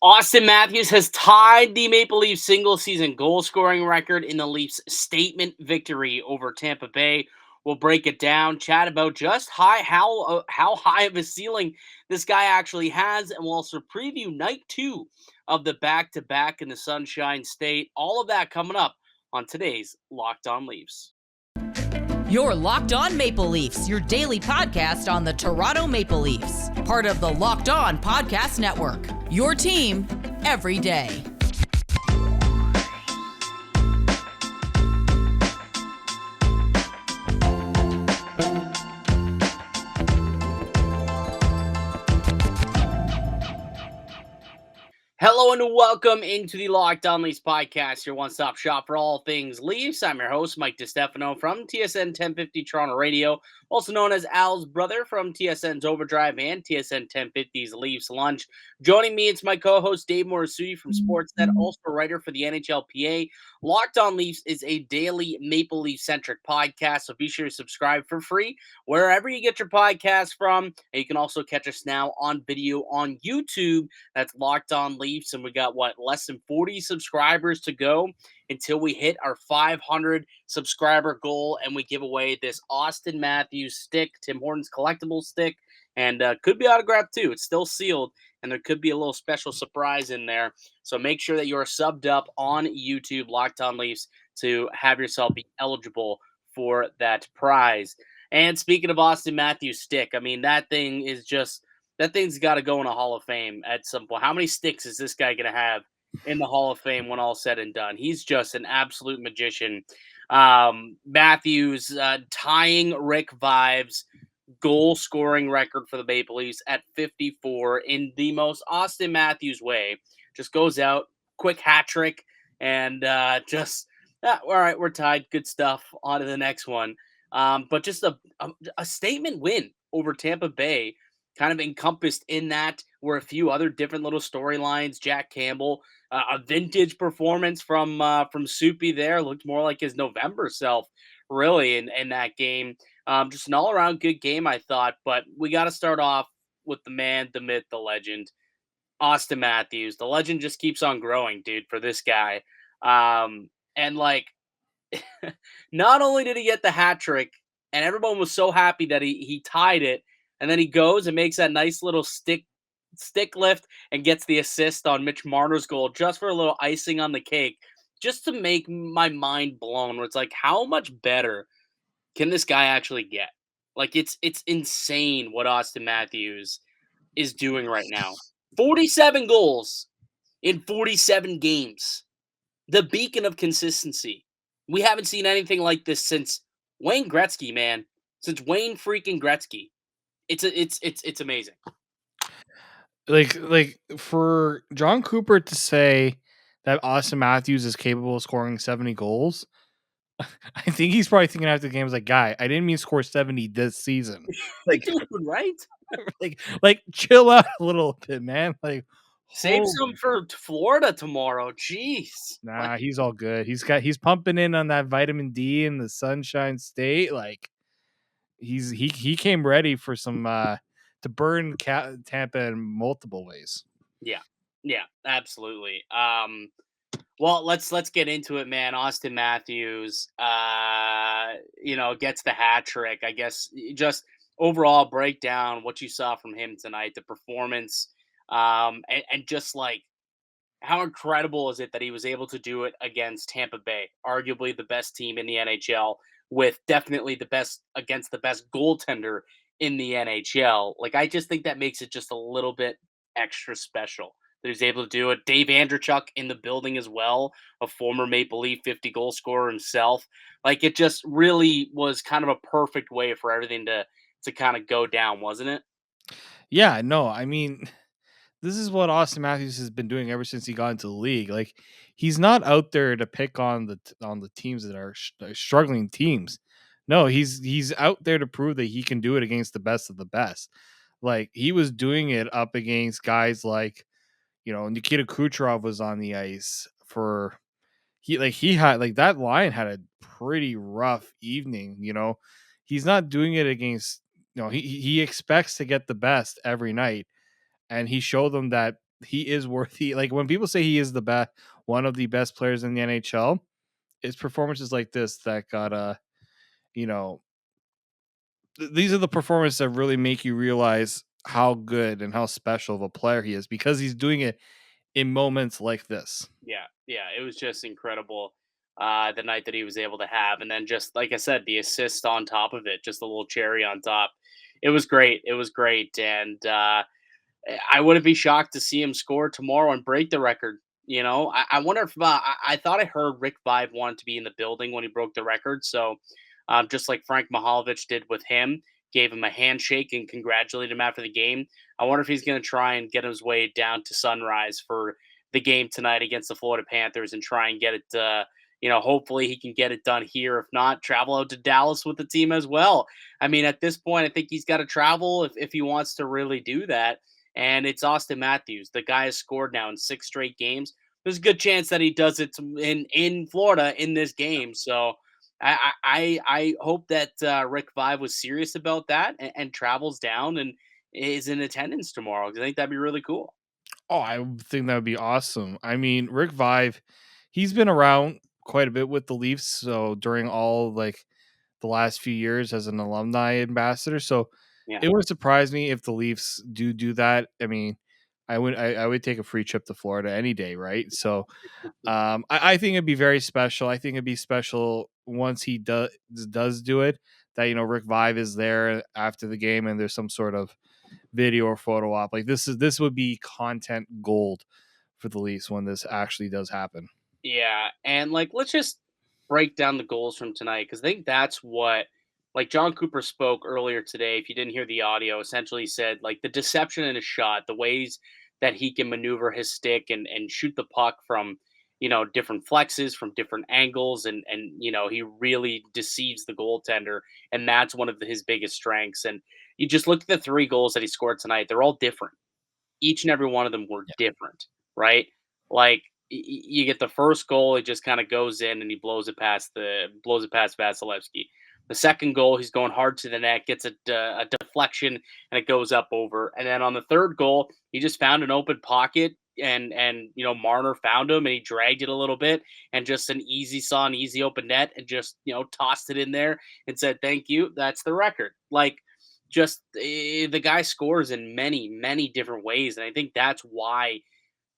Auston Matthews has tied the Maple Leafs single-season goal-scoring record in the Leafs' statement victory over Tampa Bay. We'll break it down, chat about just how high of a ceiling this guy actually has, and we'll also preview night 2 of the back-to-back in the Sunshine State. All of that coming up on today's Locked On Leafs. You're Locked On Maple Leafs, your daily podcast on the Toronto Maple Leafs. Part of the Locked On Podcast Network, your team every day. Hello and welcome into the Locked On Leafs podcast, your one-stop shop for all things Leafs. I'm your host, Mike DiStefano from TSN 1050 Toronto Radio, also known as Al's brother from TSN's Overdrive and TSN 1050's Leafs Lunch. Joining me, it's my co-host, Dave Morassutti from Sportsnet, also writer for the NHLPA. Locked On Leafs is a daily Maple Leaf-centric podcast, so be sure to subscribe for free wherever you get your podcasts from. And you can also catch us now on video on YouTube. That's Locked On Leafs, and we got, less than 40 subscribers to go until we hit our 500 subscriber goal, and we give away this Auston Matthews stick, Tim Hortons collectible stick, and could be autographed too. It's still sealed, and there could be a little special surprise in there. So make sure that you're subbed up on YouTube, Locked On Leafs, to have yourself be eligible for that prize. And speaking of Auston Matthews stick, I mean, that thing's got to go in a Hall of Fame at some point. How many sticks is this guy going to have in the Hall of Fame when all's said and done? He's just an absolute magician. Matthews tying Rick Vaive's goal-scoring record for the Maple Leafs at 54 in the most Auston Matthews way. Just goes out, quick hat trick, and all right, we're tied. Good stuff. On to the next one. But just a statement win over Tampa Bay. Kind of encompassed in that were a few other different little storylines. Jack Campbell, a vintage performance from Soupy there, looked more like his November self, really, in that game. Just an all-around good game, I thought. But we got to start off with the man, the myth, the legend, Auston Matthews. The legend just keeps on growing, dude, for this guy. And like, not only did he get the hat trick, and everyone was so happy that he tied it, and then he goes and makes that nice little stick lift and gets the assist on Mitch Marner's goal just for a little icing on the cake, just to make my mind blown. Where it's like, how much better can this guy actually get? Like, it's insane what Auston Matthews is doing right now. 47 goals in 47 games. The beacon of consistency. We haven't seen anything like this since Wayne Gretzky, man. Since Wayne freaking Gretzky. It's amazing. Like for John Cooper to say that Auston Matthews is capable of scoring 70 goals, I think he's probably thinking after the game, like, guy, I didn't mean score 70 this season. Like, Dude, right? like chill out a little bit, man. Like, save some for Florida tomorrow. Jeez. Nah, he's all good. He's pumping in on that vitamin D in the Sunshine State. Like, he came ready for some to burn Tampa in multiple ways. Yeah, absolutely. Well, let's get into it, man. Auston Matthews, gets the hat trick. I guess just overall breakdown what you saw from him tonight, the performance, and just like how incredible is it that he was able to do it against Tampa Bay, arguably the best team in the NHL, with definitely the best against the best goaltender in the NHL. Like, I just think that makes it just a little bit extra special that he was able to do it. Dave Andreychuk in the building as well, a former Maple Leaf 50 goal scorer himself. Like, it just really was kind of a perfect way for everything to kind of go down, wasn't it? Yeah, no, I mean, this is what Auston Matthews has been doing ever since he got into the league. Like, he's not out there to pick on the teams that are struggling teams. No, he's out there to prove that he can do it against the best of the best. Like, he was doing it up against guys like, Nikita Kucherov was on the ice for he had like that line had a pretty rough evening. He's not doing it against he expects to get the best every night, and he showed them that he is worthy. Like when people say he is the best, one of the best players in the NHL, it's performances like this that got you know, these are the performances that really make you realize how good and how special of a player he is because he's doing it in moments like this. Yeah, it was just incredible, the night that he was able to have, and then just like I said, the assist on top of it, just a little cherry on top. It was great, and I wouldn't be shocked to see him score tomorrow and break the record. You know, I wonder if I thought I heard Rick Vaive wanted to be in the building when he broke the record. So, just like Frank Mahalovich did with him, gave him a handshake and congratulated him after the game. I wonder if he's going to try and get his way down to Sunrise for the game tonight against the Florida Panthers and try and get it. Hopefully he can get it done here. If not, travel out to Dallas with the team as well. I mean, at this point, I think he's got to travel if he wants to really do that, and it's Auston Matthews. The guy has scored now in 6 straight games. There's a good chance that he does it in Florida in this game. So I hope that Rick Vaive was serious about that and travels down and is in attendance tomorrow because I think that'd be really cool. Oh, I think that would be awesome. I mean, Rick Vaive, he's been around quite a bit with the Leafs. So during all like the last few years as an alumni ambassador, so Yeah. it would surprise me if the Leafs do that. I mean, I would take a free trip to Florida any day, right? So I think it'd be very special. I think it'd be special once he does do it. That Rick Vaive is there after the game, and there's some sort of video or photo op. Like this would be content gold for the Leafs when this actually does happen. Yeah, and like let's just break down the goals from tonight because I think that's what like John Cooper spoke earlier today. If you didn't hear the audio, essentially said like the deception in his shot, the ways that he can maneuver his stick and shoot the puck from different flexes from different angles and he really deceives the goaltender and that's one of his biggest strengths. And you just look at the 3 goals that he scored tonight, they're all different. Each and every one of them were Yeah. different, right? Like you get the first goal, it just kind of goes in and he blows it past Vasilevskiy. The second goal, he's going hard to the net, gets a deflection, and it goes up over. And then on the third goal, he just found an open pocket, and Marner found him, and he dragged it a little bit, and just an easy open net, and just tossed it in there and said thank you. That's the record. Like just the guy scores in many different ways, and I think that's why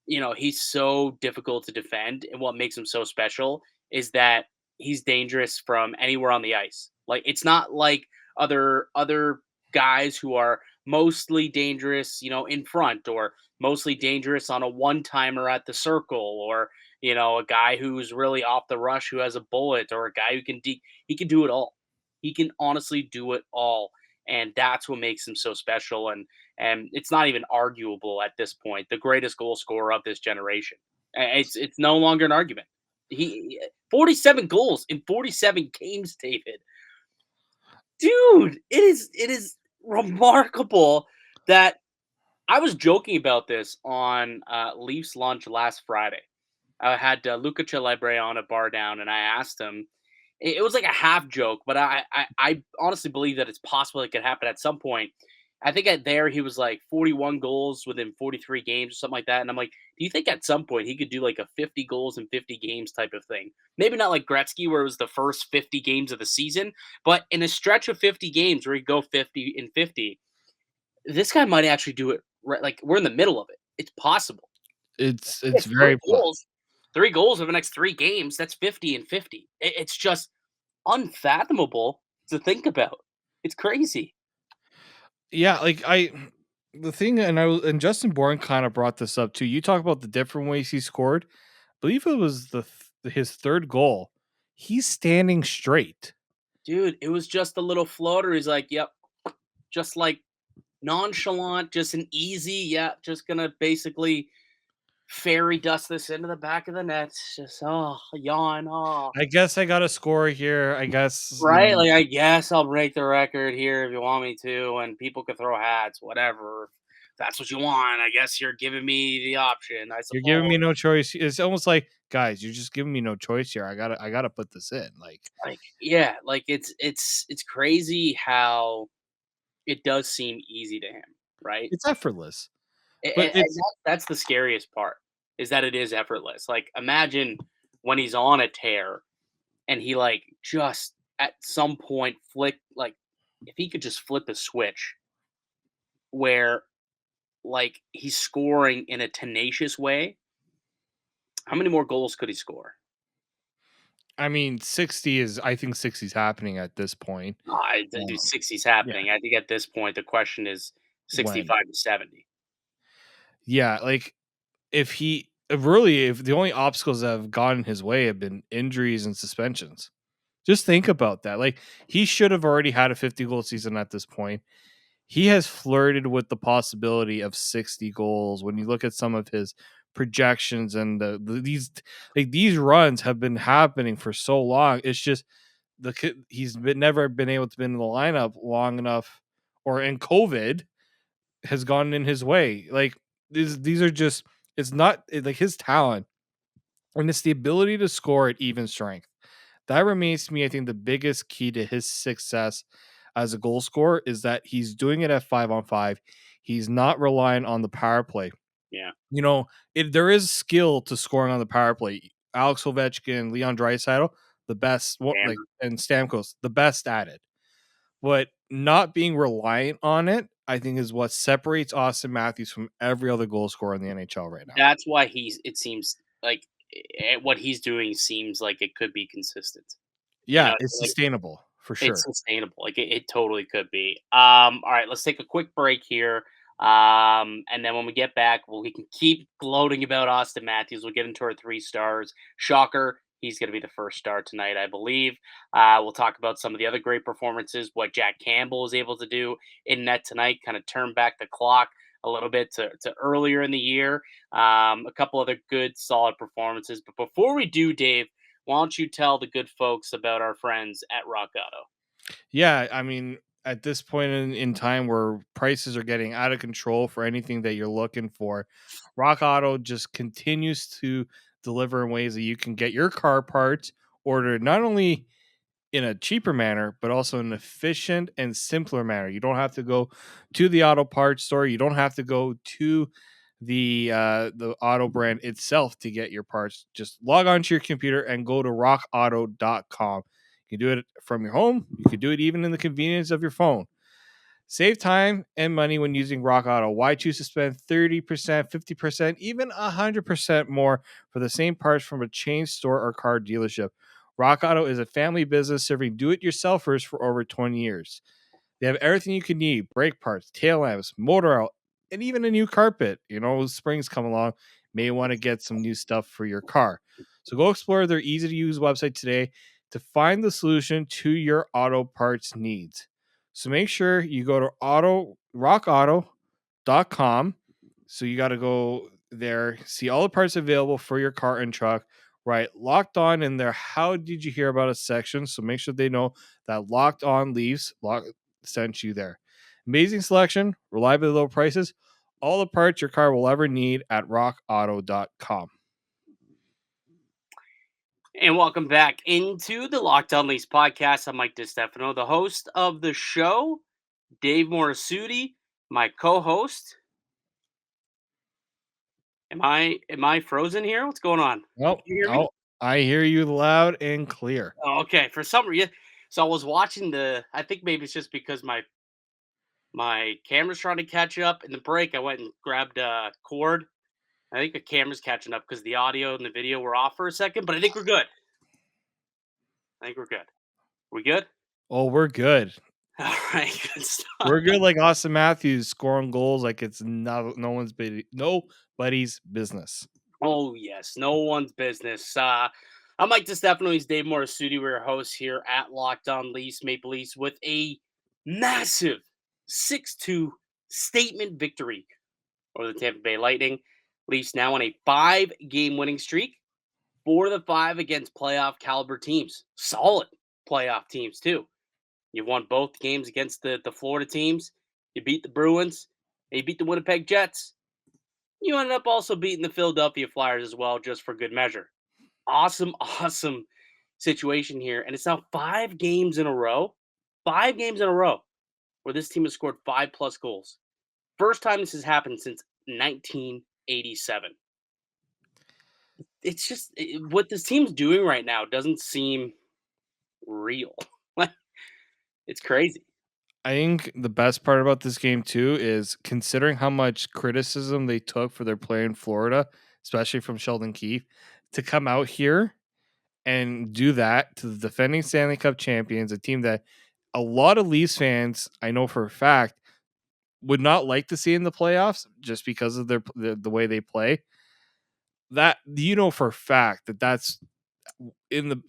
he's so difficult to defend, and what makes him so special is that he's dangerous from anywhere on the ice. Like it's not like other guys who are mostly dangerous, in front or mostly dangerous on a one-timer at the circle or a guy who's really off the rush who has a bullet or a guy who he can do it all. He can honestly do it all. And that's what makes him so special. And it's not even arguable at this point. The greatest goal scorer of this generation. It's no longer an argument. He 47 goals in 47 games, David. Dude, it is remarkable that I was joking about this on Leafs lunch last Friday. I had Luca Celebre on a bar down, and I asked him. It was like a half joke, but I honestly believe that it's possible it could happen at some point. I think he was like 41 goals within 43 games or something like that. And I'm like, do you think at some point he could do like a 50 goals in 50 games type of thing? Maybe not like Gretzky, where it was the first 50 games of the season, but in a stretch of 50 games where he go 50 in 50, this guy might actually do it. Right, like we're in the middle of it. It's possible. It's It's three very goals, 3 goals over the next 3 games. That's 50 and 50. It's just unfathomable to think about. It's crazy. yeah. Like the thing, and Justin Bourne kind of brought this up too. You talk about the different ways he scored. I believe it was his third goal. He's standing straight. Dude, it was just a little floater. He's like, "Yep." Just like nonchalant, just an easy, yeah, just gonna basically fairy dust this into the back of the net. It's just yawn, I guess I got a score here. I guess right? Like I guess I'll break the record here if you want me to, and people could throw hats, whatever. If that's what you want. I guess you're giving me the option, I you're giving suppose. me no choice. It's almost like, guys, you're just giving me no choice here. I gotta put this in. Like Like, yeah, like it's crazy how it does seem easy to him, right? it's effortless. But And it's that's the scariest part, is that it is effortless. Like, imagine when he's on a tear and he, like, just at some point if he could just flip a switch where, like, he's scoring in a tenacious way, how many more goals could he score? I mean, 60 is I think 60 is happening at this point. I do Um, 60's yeah, happening. I think at this point, the question is when? 65 to 70. Yeah, like if the only obstacles that have gone his way have been injuries and suspensions. Just think about that. Like he should have already had a 50 goal season at this point. He has flirted with the possibility of 60 goals when you look at some of his projections and these runs have been happening for so long. It's just he's never been able to be in the lineup long enough, or in COVID has gone in his way. Like these are just it's not like his talent, and it's the ability to score at even strength. That remains to me, I think, the biggest key to his success as a goal scorer is that he's doing it at 5-on-5. He's not relying on the power play. Yeah. You know, there is skill to scoring on the power play. Alex Ovechkin, Leon Draisaitl, the best, Damn. and Stamkos, the best at it. But not being reliant on it, I think, is what separates Auston Matthews from every other goal scorer in the NHL right now. That's why it seems like what he's doing seems like it could be consistent. You know, Yeah, it's like sustainable for it's sure. sustainable. Like it totally could be. All right, let's take a quick break here. And then when we get back, we can keep gloating about Auston Matthews. We'll get into our 3 stars. Shocker, he's going to be the first star tonight, I believe. We'll talk about some of the other great performances, what Jack Campbell was able to do in net tonight, kind of turn back the clock a little bit to earlier in the year. A couple other good, solid performances. But before we do, Dave, why don't you tell the good folks about our friends at Rock Auto? Yeah, I mean, at this point in time where prices are getting out of control for anything that you're looking for, Rock Auto just continues to deliver in ways that you can get your car parts ordered not only in a cheaper manner, but also an efficient and simpler manner. You don't have to go to the auto parts store. You don't have to go to the auto brand itself to get your parts. Just log onto your computer and go to rockauto.com. You can do it from your home. You can do it even in the convenience of your phone. Save time and money when using Rock Auto. Why choose to spend 30%, 50%, even 100% more for the same parts from a chain store or car dealership? Rock Auto is a family business serving do-it-yourselfers for over 20 years. They have everything you can need: brake parts, tail lamps, motor oil, and even a new carpet. You know, spring's come along. May want to get some new stuff for your car. So go explore their easy to use website today to find the solution to your auto parts needs. So make sure you go to rockauto.com. So you got to go there, see all the parts available for your car and truck, right? Locked On in their How Did You Hear About Us section. So make sure they know that Locked On Leafs sent you there. Amazing selection, reliably low prices, all the parts your car will ever need at rockauto.com. And welcome back into the Locked On Leafs podcast. I'm Mike DiStefano, the host of the show. Dave Morassutti, my co-host. Am I frozen here? What's going on? Oh, Can you hear me? I hear you loud and clear. Oh, okay. For some reason, so I was watching I think maybe it's just because my camera's trying to catch up. In the break, I went and grabbed a cord. I think the camera's catching up because the audio and the video were off for a second, but I think we're good. I think we're good. We good? Oh, we're good. All right, good stuff. We're good like Auston Matthews scoring goals like it's nobody's business. Oh, yes. No one's business. I'm Mike DiStefano. He's Dave Morassutti. We're your hosts here at Locked On Leafs, Maple Leafs, with a massive 6-2 statement victory over the Tampa Bay Lightning. Leafs now on a 5-game winning streak. 4 of the 5 against playoff caliber teams. Solid playoff teams, too. You've won both games against the Florida teams. You beat the Bruins. And you beat the Winnipeg Jets. You ended up also beating the Philadelphia Flyers as well, just for good measure. Awesome, awesome situation here. And it's now 5 games in a row. 5 games in a row where this team has scored 5+ goals. First time this has happened since 1987. It's just what this team's doing right now doesn't seem real. Like, it's crazy. I think the best part about this game too is considering how much criticism they took for their play in Florida, especially from Sheldon Keefe, to come out here and do that to the defending Stanley Cup champions, a team that a lot of Leafs fans, I know for a fact, would not like to see in the playoffs just because of the way they play. That for a fact that that's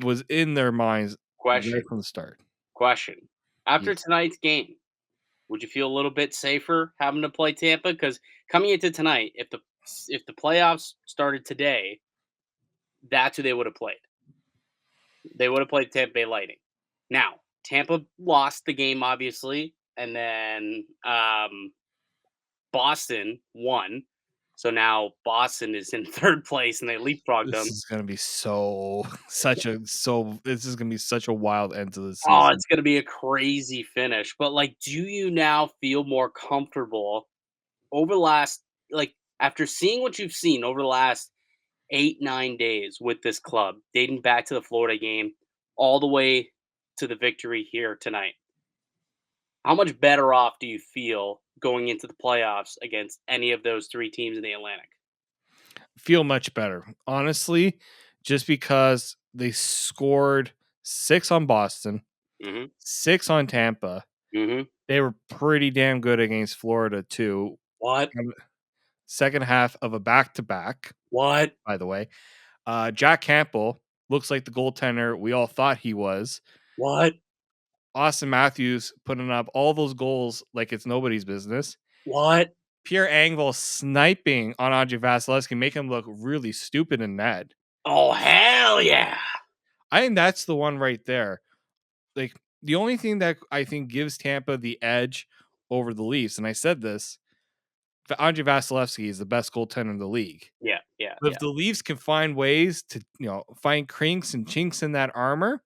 was in their minds right Question, from the start. question. After Yes. tonight's game, would you feel a little bit safer having to play Tampa? Because coming into tonight, if the playoffs started today, that's who they would have played. They would have played Tampa Bay Lightning. Now, Tampa lost the game, obviously, and then Boston won. So now Boston is in third place, and they leapfrogged This them. is gonna be this is gonna be such a wild end to the Oh, season. it's gonna be a crazy finish. But like, do you now feel more comfortable over the last after seeing what you've seen over the last 8, 9 days with this club, dating back to the Florida game, all the way to the victory here tonight? How much better off do you feel going into the playoffs against any of those three teams in the Atlantic? Feel much better. Honestly, just because they scored 6 on Boston, Mhm. 6 on Tampa. Mhm. They were pretty damn good against Florida too. What? Second half of a back-to-back, What? by the way. Jack Campbell looks like the goaltender we all thought he was. What? Auston Matthews putting up all those goals like it's nobody's business. What? Pierre Engvall sniping on Andrei Vasilevskiy, make him look really stupid in net. Oh, hell yeah. I think that's the one right there. Like, the only thing that I think gives Tampa the edge over the Leafs, and I said this, Andrei Vasilevskiy is the best goaltender in the league. Yeah, yeah, But if yeah. the Leafs can find ways to, find crinks and chinks in that armor,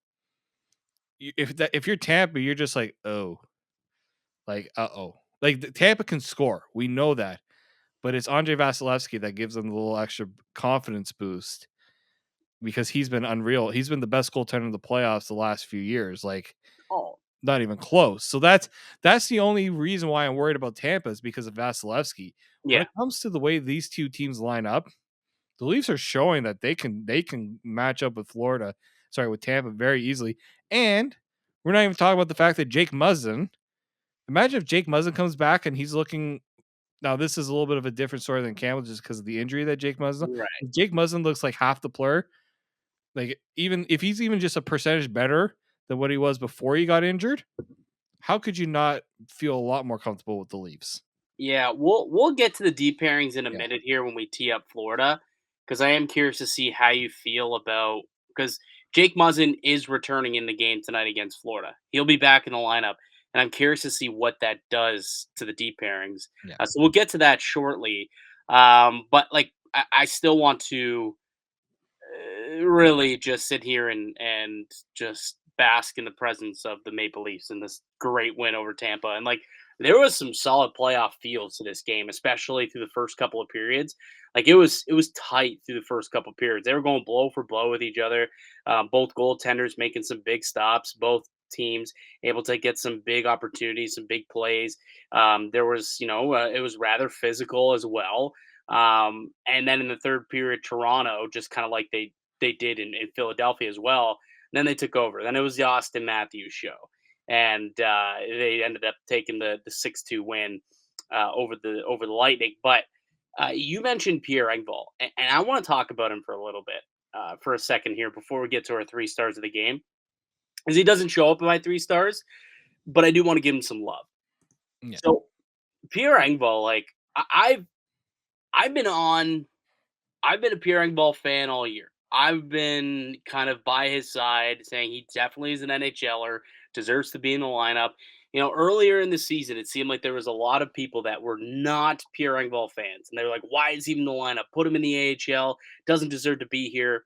if you're Tampa, you're just like, oh, like, uh-oh. Like, Tampa can score. We know that. But it's Andrei Vasilevskiy that gives them a little extra confidence boost because he's been unreal. He's been the best goaltender in the playoffs the last few years. Like, Oh, not even close. So that's the only reason why I'm worried about Tampa is because of Vasilevskiy. When yeah. it comes to the way these two teams line up, the Leafs are showing that they can match up with Tampa very easily. And we're not even talking about the fact that Jake Muzzin. Imagine if Jake Muzzin comes back and he's looking. Now this is a little bit of a different story than Campbell just because of the injury that Jake Muzzin. Right. If Jake Muzzin looks like half the player. Like, even if he's even just a percentage better than what he was before he got injured, how could you not feel a lot more comfortable with the Leafs? Yeah, we'll get to the deep pairings in a Yeah. minute here when we tee up Florida, because I am curious to see how you feel about because Jake Muzzin is returning in the game tonight against Florida. He'll be back in the lineup, and I'm curious to see what that does to the deep pairings. Yeah. So we'll get to that shortly. But like, I still want to really just sit here and just bask in the presence of the Maple Leafs in this great win over Tampa. And like, there was some solid playoff feels to this game, especially through the first couple of periods. Like, it was tight through the first couple of periods. They were going blow for blow with each other. Both goaltenders making some big stops. Both teams able to get some big opportunities, some big plays. There was, it was rather physical as well. And then in the third period, Toronto just kind of like they did in Philadelphia as well. And then they took over. Then it was the Auston Matthews show, and they ended up taking the 6-2 win over the Lightning. But you mentioned Pierre Engvall, and I want to talk about him for a little bit for a second here before we get to our 3 stars of the game, because he doesn't show up in my 3 stars, but I do want to give him some love. Yeah. So Pierre Engvall, like I've been on I've been a Pierre Engvall fan all year. I've been kind of by his side, saying he definitely is an NHLer, deserves to be in the lineup. Earlier in the season, it seemed like there was a lot of people that were not Pierre Engvall fans, and they were like, "Why is he in the lineup? Put him in the AHL. Doesn't deserve to be here."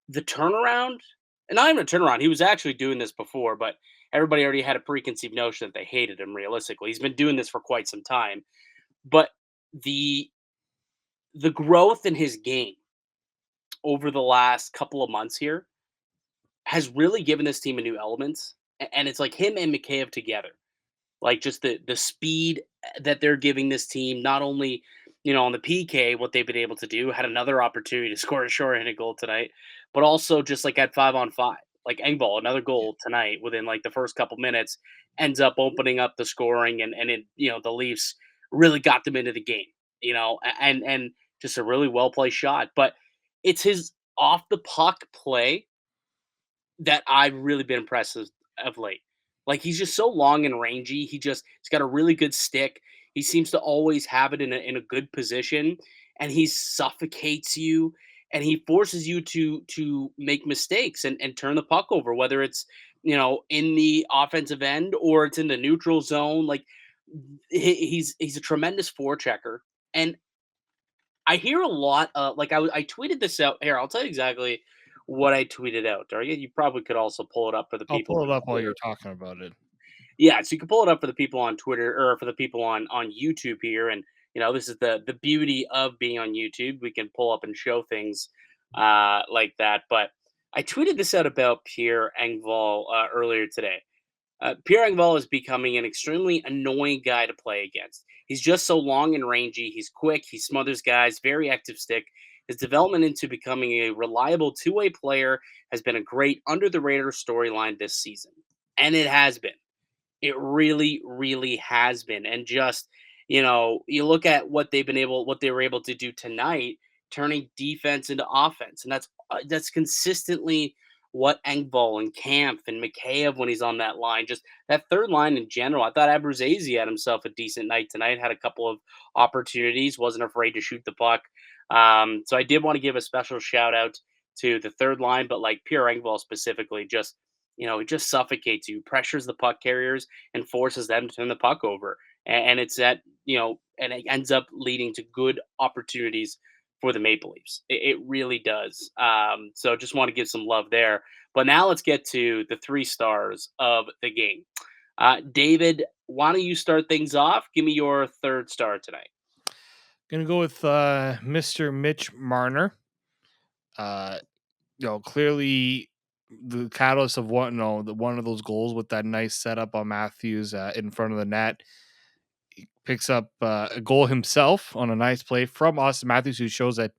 The turnaround, and not even a turnaround. He was actually doing this before, but everybody already had a preconceived notion that they hated him. Realistically, he's been doing this for quite some time, but the growth in his game over the last couple of months here has really given this team a new elements, and it's like him and Mikheyev together. Like just the speed that they're giving this team, not only on the PK, what they've been able to do, had another opportunity to score a short-handed goal tonight, but also just like at 5-on-5, like Engvall, another goal tonight within like the first couple minutes, ends up opening up the scoring, and it the Leafs really got them into the game, and just a really well placed shot, but it's his off the puck play that I've really been impressed of late. Like, he's just so long and rangy. He's got a really good stick. He seems to always have it in a good position, and he suffocates you, and he forces you to make mistakes and turn the puck over, whether it's in the offensive end or it's in the neutral zone. Like, he's a tremendous forechecker, and I hear a lot. Like I tweeted this out here. I'll tell you exactly what I tweeted out. Darya, you probably could also pull it up for the I'll people pull on it up while Twitter. you're talking about it. Yeah, so you can pull it up for the people on Twitter or for the people on YouTube here. And this is the beauty of being on YouTube. We can pull up and show things like that. But I tweeted this out about Pierre Engvall earlier today. Pierre Engvall is becoming an extremely annoying guy to play against. He's just so long and rangy. He's quick. He smothers guys. Very active stick. His development into becoming a reliable two-way player has been a great under the radar storyline this season, and it has been. It really, really has been. And just, you look at what they were able to do tonight, turning defense into offense. And that's consistently what Engvall and Camp and Mikheyev when he's on that line, just that third line in general. I thought Abruzzese had himself a decent night tonight, had a couple of opportunities, wasn't afraid to shoot the puck. So I did want to give a special shout out to the third line, but like Pierre Engvall specifically, just it just suffocates you, pressures the puck carriers, and forces them to turn the puck over. And it's that, and it ends up leading to good opportunities for the Maple Leafs. It really does. So just want to give some love there. But now let's get to the 3 stars of the game. David, why don't you start things off? Give me your third star tonight. Gonna go with Mr. Mitch Marner. Clearly the catalyst of one of those goals with that nice setup on Matthews in front of the net. He picks up a goal himself on a nice play from Auston Matthews, who shows that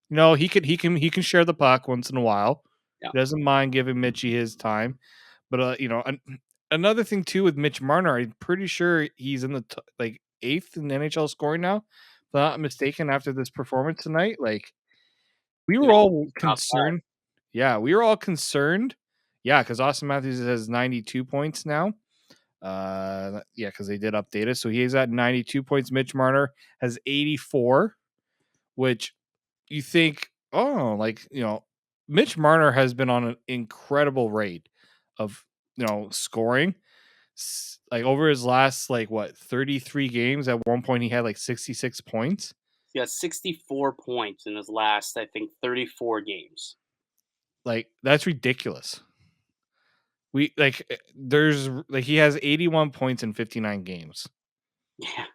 he can share the puck once in a while. Yeah. He doesn't mind giving Mitchie his time, but another thing too with Mitch Marner, I'm pretty sure he's in the like 8th in the NHL scoring now, if I'm not mistaken. After this performance tonight, like we were all Top 5. concerned. Yeah, we were all concerned. Yeah, because Auston Matthews has 92 points now. Yeah, because they did update it. So he's at 92 points. Mitch Marner has 84, which you think, Mitch Marner has been on an incredible rate of, scoring. Like over his last, 33 games, at one point he had like 66 points. He got 64 points in his last, I think, 34 games. Like, that's ridiculous. He has 81 points in 59 games. Yeah.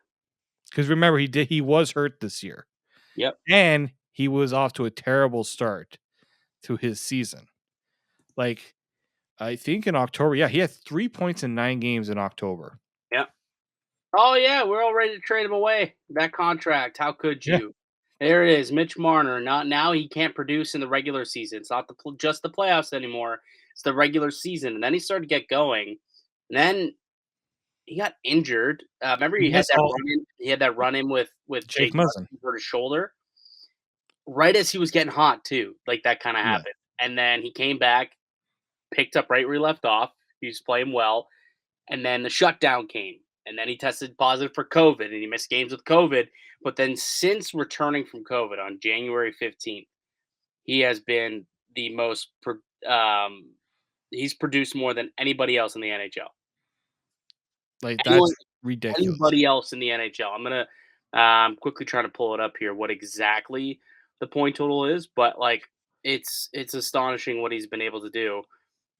Because remember, he was hurt this year. Yep. And he was off to a terrible start to his season. Like, I think in October, he had 3 points in 9 games in October. Yeah. Oh yeah, we're all ready to trade him away. That contract. How could Yeah. you? There it is, Mitch Marner. Not now he can't produce in the regular season. It's not just the playoffs anymore. It's the regular season. And then he started to get going. And then he got injured. Remember he had that run in. He had that run in with Jake Jake Muzzin for his shoulder. Right as he was getting hot too. Like that kind of Yeah. happened. And then he came back, picked up right where he left off. He was playing well. And then the shutdown came. And then he tested positive for COVID and he missed games with COVID. But then since returning from COVID on January 15th, he has been the most he's produced more than anybody else in the NHL. Like, that's ridiculous. Anybody else in the NHL. I'm going to quickly trying to pull it up here what exactly the point total is, but like it's astonishing what he's been able to do.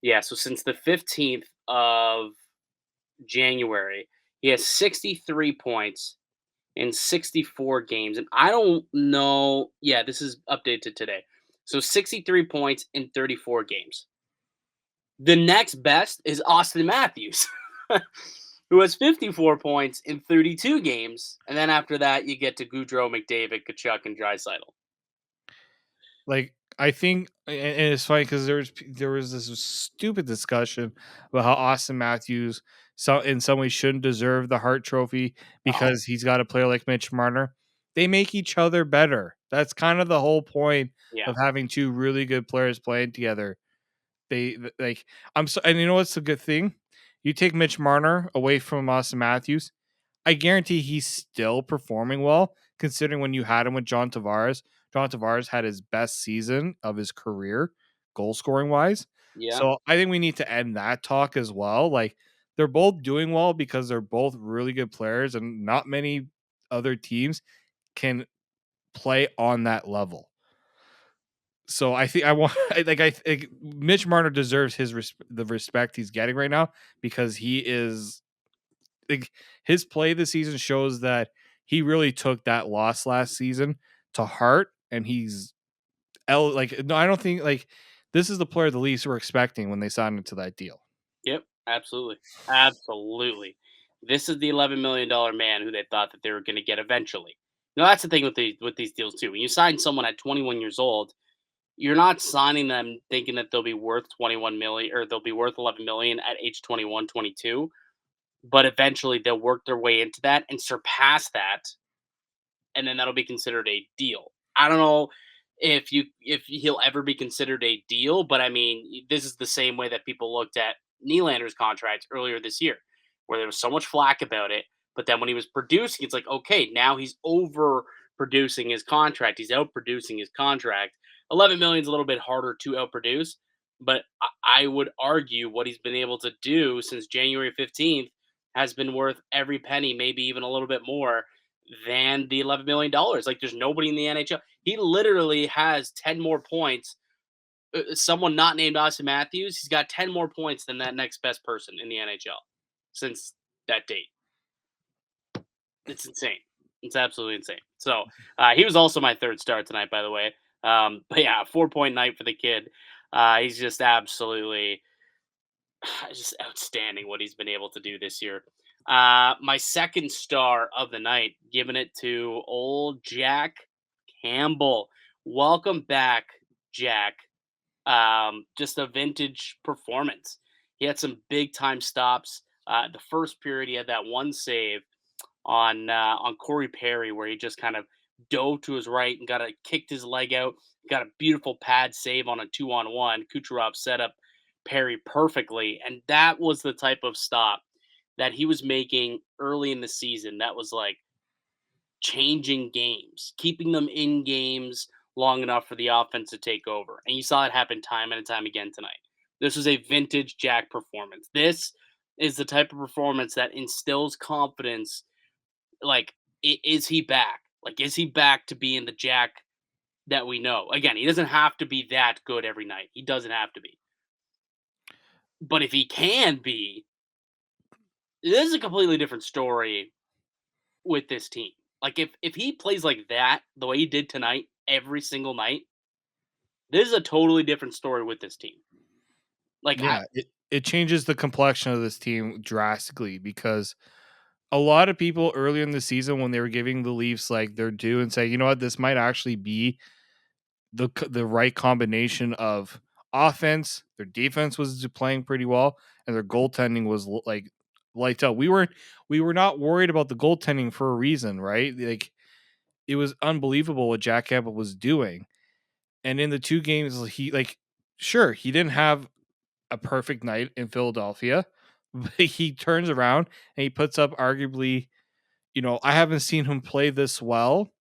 Yeah, so since the 15th of January, he has 63 points in 64 games. And I don't know. Yeah, this is updated today. So 63 points in 34 games. The next best is Auston Matthews, who has 54 points in 32 games. And then after that, you get to Goudreau, McDavid, Kachuk, and Draisaitl. Like, I think, and it's funny because there was this stupid discussion about how Auston Matthews, in some ways, shouldn't deserve the Hart Trophy Oh, because he's got a player like Mitch Marner. They make each other better. That's kind of the whole point yeah. of having two really good players playing together. Like, and you know what's a good thing? You take Mitch Marner away from Auston Matthews, I guarantee he's still performing well, considering when you had him with John Tavares. John Tavares had his best season of his career, goal scoring wise. Yeah. So I think we need to end that talk as well. Like, they're both doing well because they're both really good players, and not many other teams can play on that level. So I think Mitch Marner deserves the respect he's getting right now because he is, like, his play this season shows that he really took that loss last season to heart, and no, I don't think, like, this is the player the Leafs were expecting when they signed into that deal. Yep. Absolutely. Absolutely. This is the $11 million man who they thought that they were going to get eventually. Now that's the thing with these deals too. When you sign someone at 21 years old, you're not signing them thinking that they'll be worth 21 million or they'll be worth 11 million at age 21, 22. But eventually they'll work their way into that and surpass that, and then that'll be considered a deal. I don't know if he'll ever be considered a deal, but I mean, this is the same way that people looked at Nylander's contract earlier this year, where there was so much flack about it. But then when he was producing, it's like, okay, now he's over producing his contract. He's out producing his contract. 11 million is a little bit harder to outproduce, but I would argue what he's been able to do since January 15th has been worth every penny, maybe even a little bit more than the $11 million. Like, there's nobody in the NHL. He literally has 10 more points. Someone not named Auston Matthews, he's got 10 more points than that next best person in the NHL since that date. It's insane. It's absolutely insane. So he was also my third star tonight, by the way. But yeah, 4-point night for the kid. He's just absolutely just outstanding what he's been able to do this year. My second star of the night, giving it to old Jack Campbell. Welcome back, Jack. Just a vintage performance. He had some big time stops. The first period, he had that one save on Corey Perry where he just kind of dove to his right and kicked his leg out. Got a beautiful pad save on a 2-on-1. Kucherov set up Perry perfectly, and that was the type of stop that he was making early in the season. That was like changing games, keeping them in games long enough for the offense to take over. And you saw it happen time and time again tonight. This was a vintage Jack performance. This is the type of performance that instills confidence. Like, is he back? Like, is he back to being the Jack that we know? Again, he doesn't have to be that good every night. He doesn't have to be. But if he can be, this is a completely different story with this team. Like, if he plays like that, the way he did tonight, every single night, this is a totally different story with this team. Like, Yeah, it changes the complexion of this team drastically because a lot of people earlier in the season, when they were giving the Leafs like their due and say, you know what, this might actually be the right combination of offense. Their defense was playing pretty well, and their goaltending was like lights out. We were not worried about the goaltending for a reason, right? Like, it was unbelievable what Jack Campbell was doing. And in the two games, sure, he didn't have a perfect night in Philadelphia, but he turns around and he puts up arguably, I haven't seen him play this well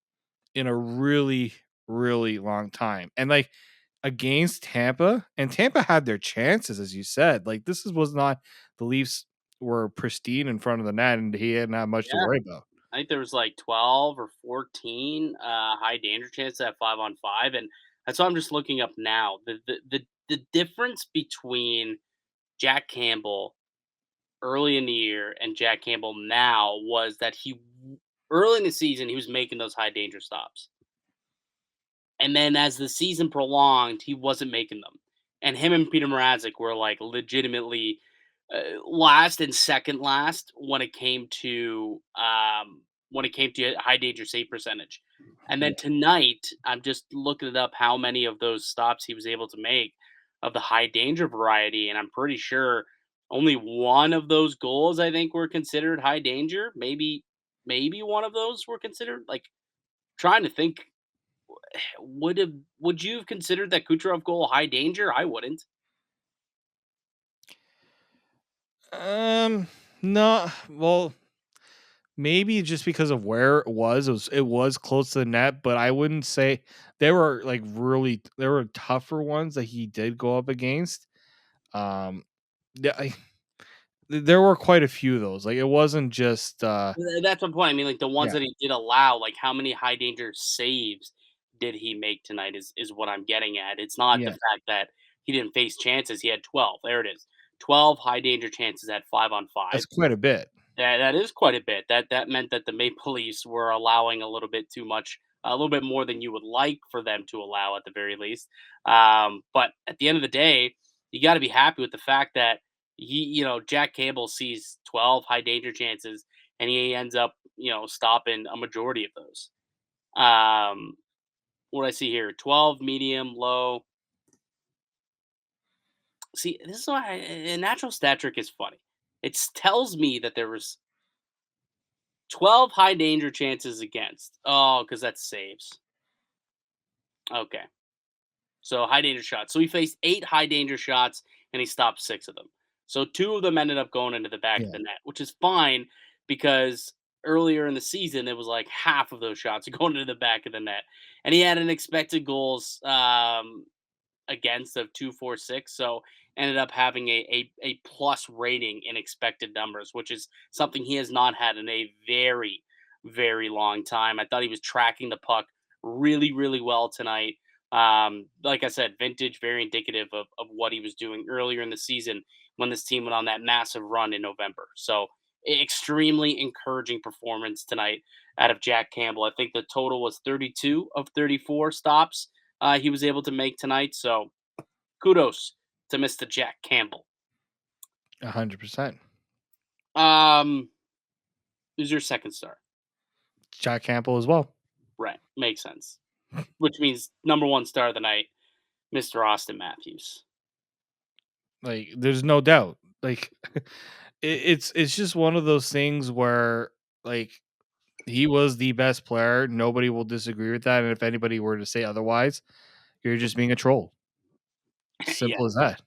in a really, really long time. And like, against Tampa, and Tampa had their chances, as you said. Like, was not, the Leafs were pristine in front of the net, and he didn't have much to yeah, worry about. I think there was like 12 or 14 high danger chances at 5-on-5, and that's why I'm just looking up now. The difference between Jack Campbell early in the year and Jack Campbell now was that Early in the season, he was making those high danger stops. And then as the season prolonged, he wasn't making them. And him and Peter Mrazek were like legitimately last and second last when it came to high danger save percentage. And then tonight, I'm just looking it up how many of those stops he was able to make of the high danger variety, and I'm pretty sure only one of those goals I think were considered high danger. Maybe one of those were considered like trying to think would you have considered that Kucherov goal high danger? I wouldn't. Um, no, well, maybe just because of where it was close to the net, but I wouldn't say there were like there were tougher ones that he did go up against. Um, yeah, there were quite a few of those. Like it wasn't just That's my point. I mean, like the ones yeah, that he did allow, like how many high danger saves did he make tonight? Is what I'm getting at. It's not the yeah, fact that he didn't face chances. He had 12. There it is. 12 high danger chances at 5-on-5. that's quite a bit. That is quite a bit. That meant that the Maple Leafs were allowing a little bit too much, a little bit more than you would like for them to allow at the very least. But at the end of the day, you got to be happy with the fact that Jack Campbell sees 12 high danger chances and he ends up stopping a majority of those. What I see here: 12, medium, low. See, this is why a natural stat trick is funny. It tells me that there was 12 high danger chances against. Oh, because that's saves. Okay. So high danger shots. So he faced 8 high danger shots and he stopped 6 of them. So 2 of them ended up going into the back of Yeah, the net, which is fine because earlier in the season it was like half of those shots going into the back of the net. And he had an expected goals against of 246, so ended up having a plus rating in expected numbers, which is something he has not had in a very very long time. I thought he was tracking the puck really really well tonight. Like I said, vintage, very indicative of what he was doing earlier in the season when this team went on that massive run in November. So extremely encouraging performance tonight out of Jack Campbell. I think the total was 32 of 34 stops he was able to make tonight. So kudos to Mr. Jack Campbell. 100%. Um, who's your second star? Jack Campbell as well. Right, makes sense. Which means number one star of the night, Mr. Auston Matthews. Like there's no doubt. Like it's just one of those things where like he was the best player. Nobody will disagree with that. And if anybody were to say otherwise, you're just being a troll. Yeah, Simple as that.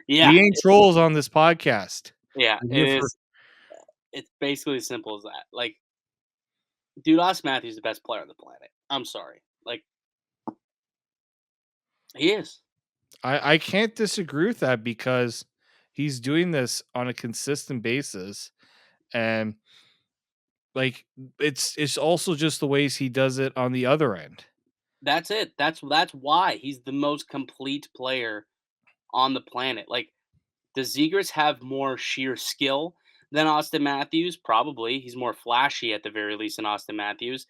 yeah, We ain't trolls on this podcast. yeah. We're It here for is. It's basically as simple as that. Like, dude, Auston Matthews is the best player on the planet. I'm sorry. Like, he is. I can't disagree with that because he's doing this on a consistent basis. And like it's also just the ways he does it on the other end. That's it. That's why he's the most complete player on the planet. Like, does Zegras have more sheer skill than Auston Matthews? Probably. He's more flashy at the very least than Auston Matthews.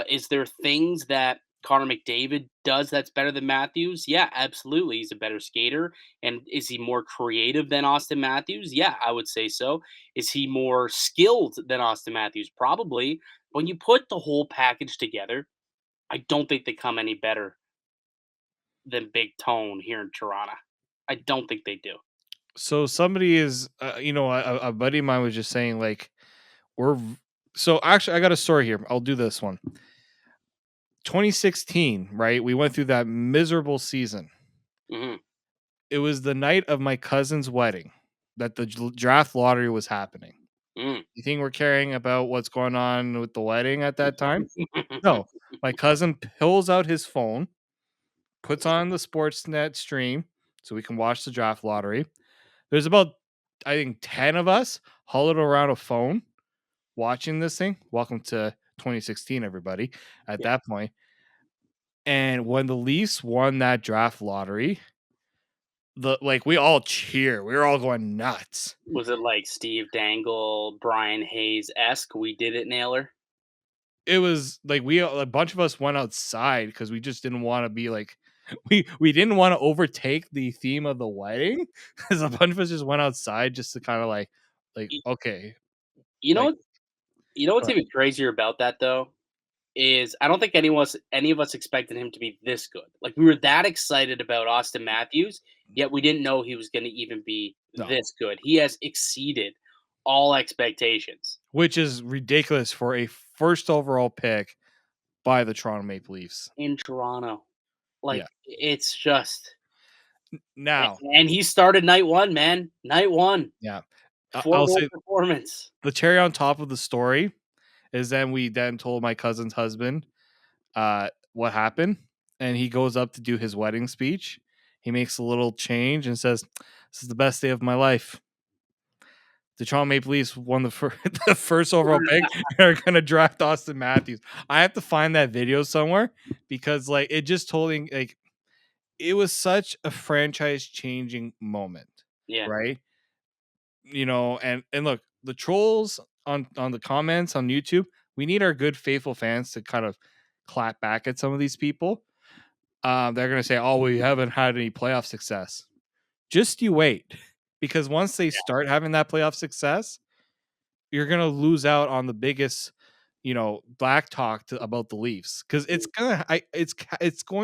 Is there things that Connor McDavid does that's better than Matthews? Yeah, absolutely. He's a better skater. And is he more creative than Auston Matthews? Yeah, I would say so. Is he more skilled than Auston Matthews? Probably. When you put the whole package together, I don't think they come any better than Big Tone here in Toronto. I don't think they do. So somebody is, a buddy of mine was just saying like so actually I got a story here. I'll do this one. 2016, right? We went through that miserable season. Hmm. It was the night of my cousin's wedding that the draft lottery was happening. Mm. You think we're caring about what's going on with the wedding at that time? No. My cousin pulls out his phone, puts on the Sportsnet stream so we can watch the draft lottery. There's about, I think, 10 of us huddled around a phone watching this thing. Welcome to 2016, everybody, at Yeah. that point. And when the Leafs won that draft lottery, we all cheer. We were all going nuts. Was it like Steve Dangle, Brian Hayes-esque? We did it, Naylor? It was like a bunch of us went outside because we just didn't want to be like we didn't want to overtake the theme of the wedding because a bunch of us just went outside just to kind of like Y okay, you know like what what's even crazier about that, though, is I don't think any of us expected him to be this good. Like, we were that excited about Auston Matthews, yet we didn't know he was gonna even be no, this good. He has exceeded all expectations which is ridiculous for a first overall pick by the Toronto Maple Leafs. in Toronto. Yeah. Like, it's just Now, and he started night 1, man. Night 1. yeah, 4 I'll goal say performance. the cherry on top of the story is then we then told my cousin's husband what happened, and he goes up to do his wedding speech. He makes a little change and says, "This is the best day of my life." The Toronto Maple Leafs won the first overall pick and are going to draft Auston Matthews. I have to find that video somewhere because it just told him it was such a franchise changing moment, Yeah. right? And look, the trolls on the comments on YouTube, we need our good faithful fans to kind of clap back at some of these people. They're gonna say, "Oh, we haven't had any playoff success." Just you wait, because once they start having that playoff success, you're gonna lose out on the biggest, black talk about the Leafs because it's going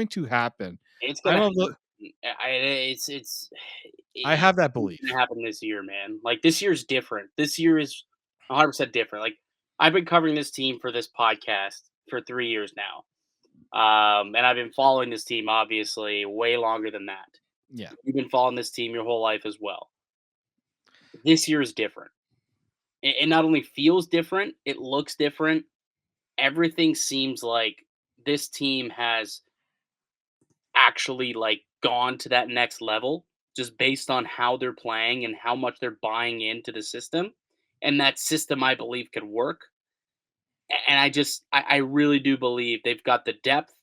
to happen. It's I'm gonna of the I have that it's belief. gonna happen this year, man. Like, this year's different. This year is 100% different. Like, I've been covering this team for this podcast for 3 years now. And I've been following this team, obviously, way longer than that. Yeah, You've been following this team your whole life as well. This year is different. It not only feels different, it looks different. Everything seems like this team has actually, like, gone to that next level just based on how they're playing and how much they're buying into the system, and that system, I believe, could work. And I really do believe they've got the depth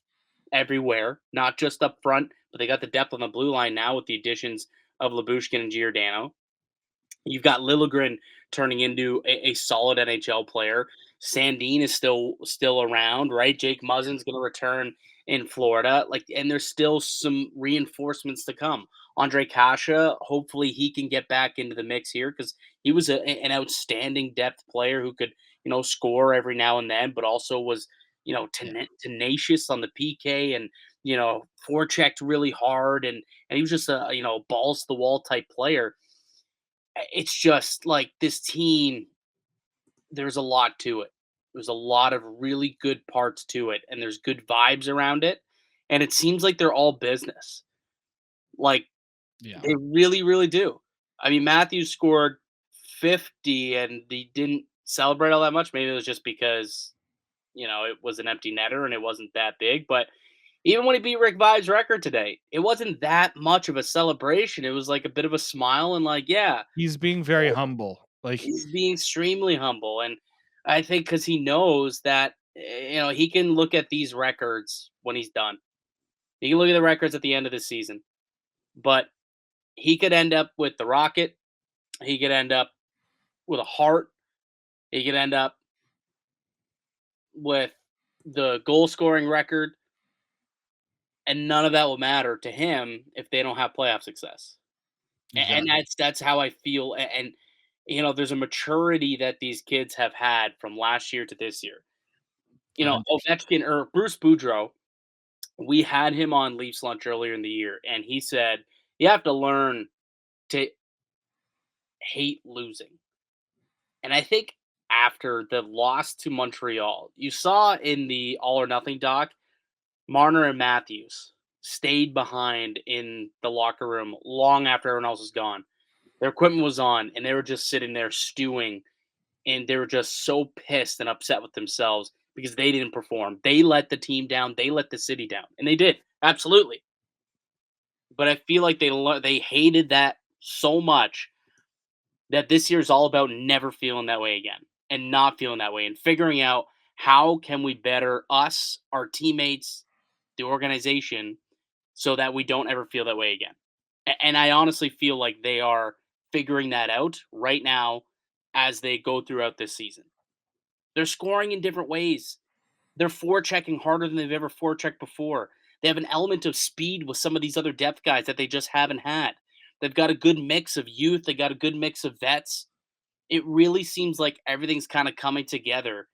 everywhere, not just up front, but they got the depth on the blue line now with the additions of Lyubushkin and Giordano. You've got Liljegren turning into a solid NHL player. Sandin is still around, right? Jake Muzzin's going to return in Florida, and there's still some reinforcements to come. Andre Kasha, hopefully he can get back into the mix here because he was an outstanding depth player who could score every now and then, but also was yeah, tenacious on the PK and forechecked really hard, and he was just a balls to the wall type player. It's just like this team, there's a lot to it. There's a lot of really good parts to it, and there's good vibes around it. And it seems like they're all business. Like, yeah. they really, really do. I mean, Matthews scored 50 and he didn't celebrate all that much. Maybe it was just because, it was an empty netter and it wasn't that big. But even when he beat Rick Vaive's record today, it wasn't that much of a celebration. It was like a bit of a smile and like, yeah, He's being very humble. he's being extremely humble, and I think because he knows that he can look at these records when he's done. He can look at the records at the end of the season, but he could end up with the Rocket. He could end up with a Hart. He could end up with the goal scoring record, and none of that will matter to him if they don't have playoff success. And Exactly. that's how I feel. And there's a maturity that these kids have had from last year to this year. I'm Ovechkin or Bruce Boudreau, we had him on Leafs Lunch earlier in the year, and he said you have to learn to hate losing. And I think after the loss to Montreal, you saw in the All or Nothing doc, Marner and Matthews stayed behind in the locker room long after everyone else was gone. Their equipment was on, and they were just sitting there stewing, and they were just so pissed and upset with themselves because they didn't perform. They let the team down. They let the city down, and they did absolutely. But I feel like they hated that so much that this year is all about never feeling that way again and not feeling that way and figuring out how can we better us, our teammates, the organization, so that we don't ever feel that way again. And I honestly feel like they are figuring that out right now as they go throughout this season. They're scoring in different ways. They're forechecking harder than they've ever forechecked before. They have an element of speed with some of these other depth guys that they just haven't had. They've got a good mix of youth. They got a good mix of vets. It really seems like everything's kind of coming together,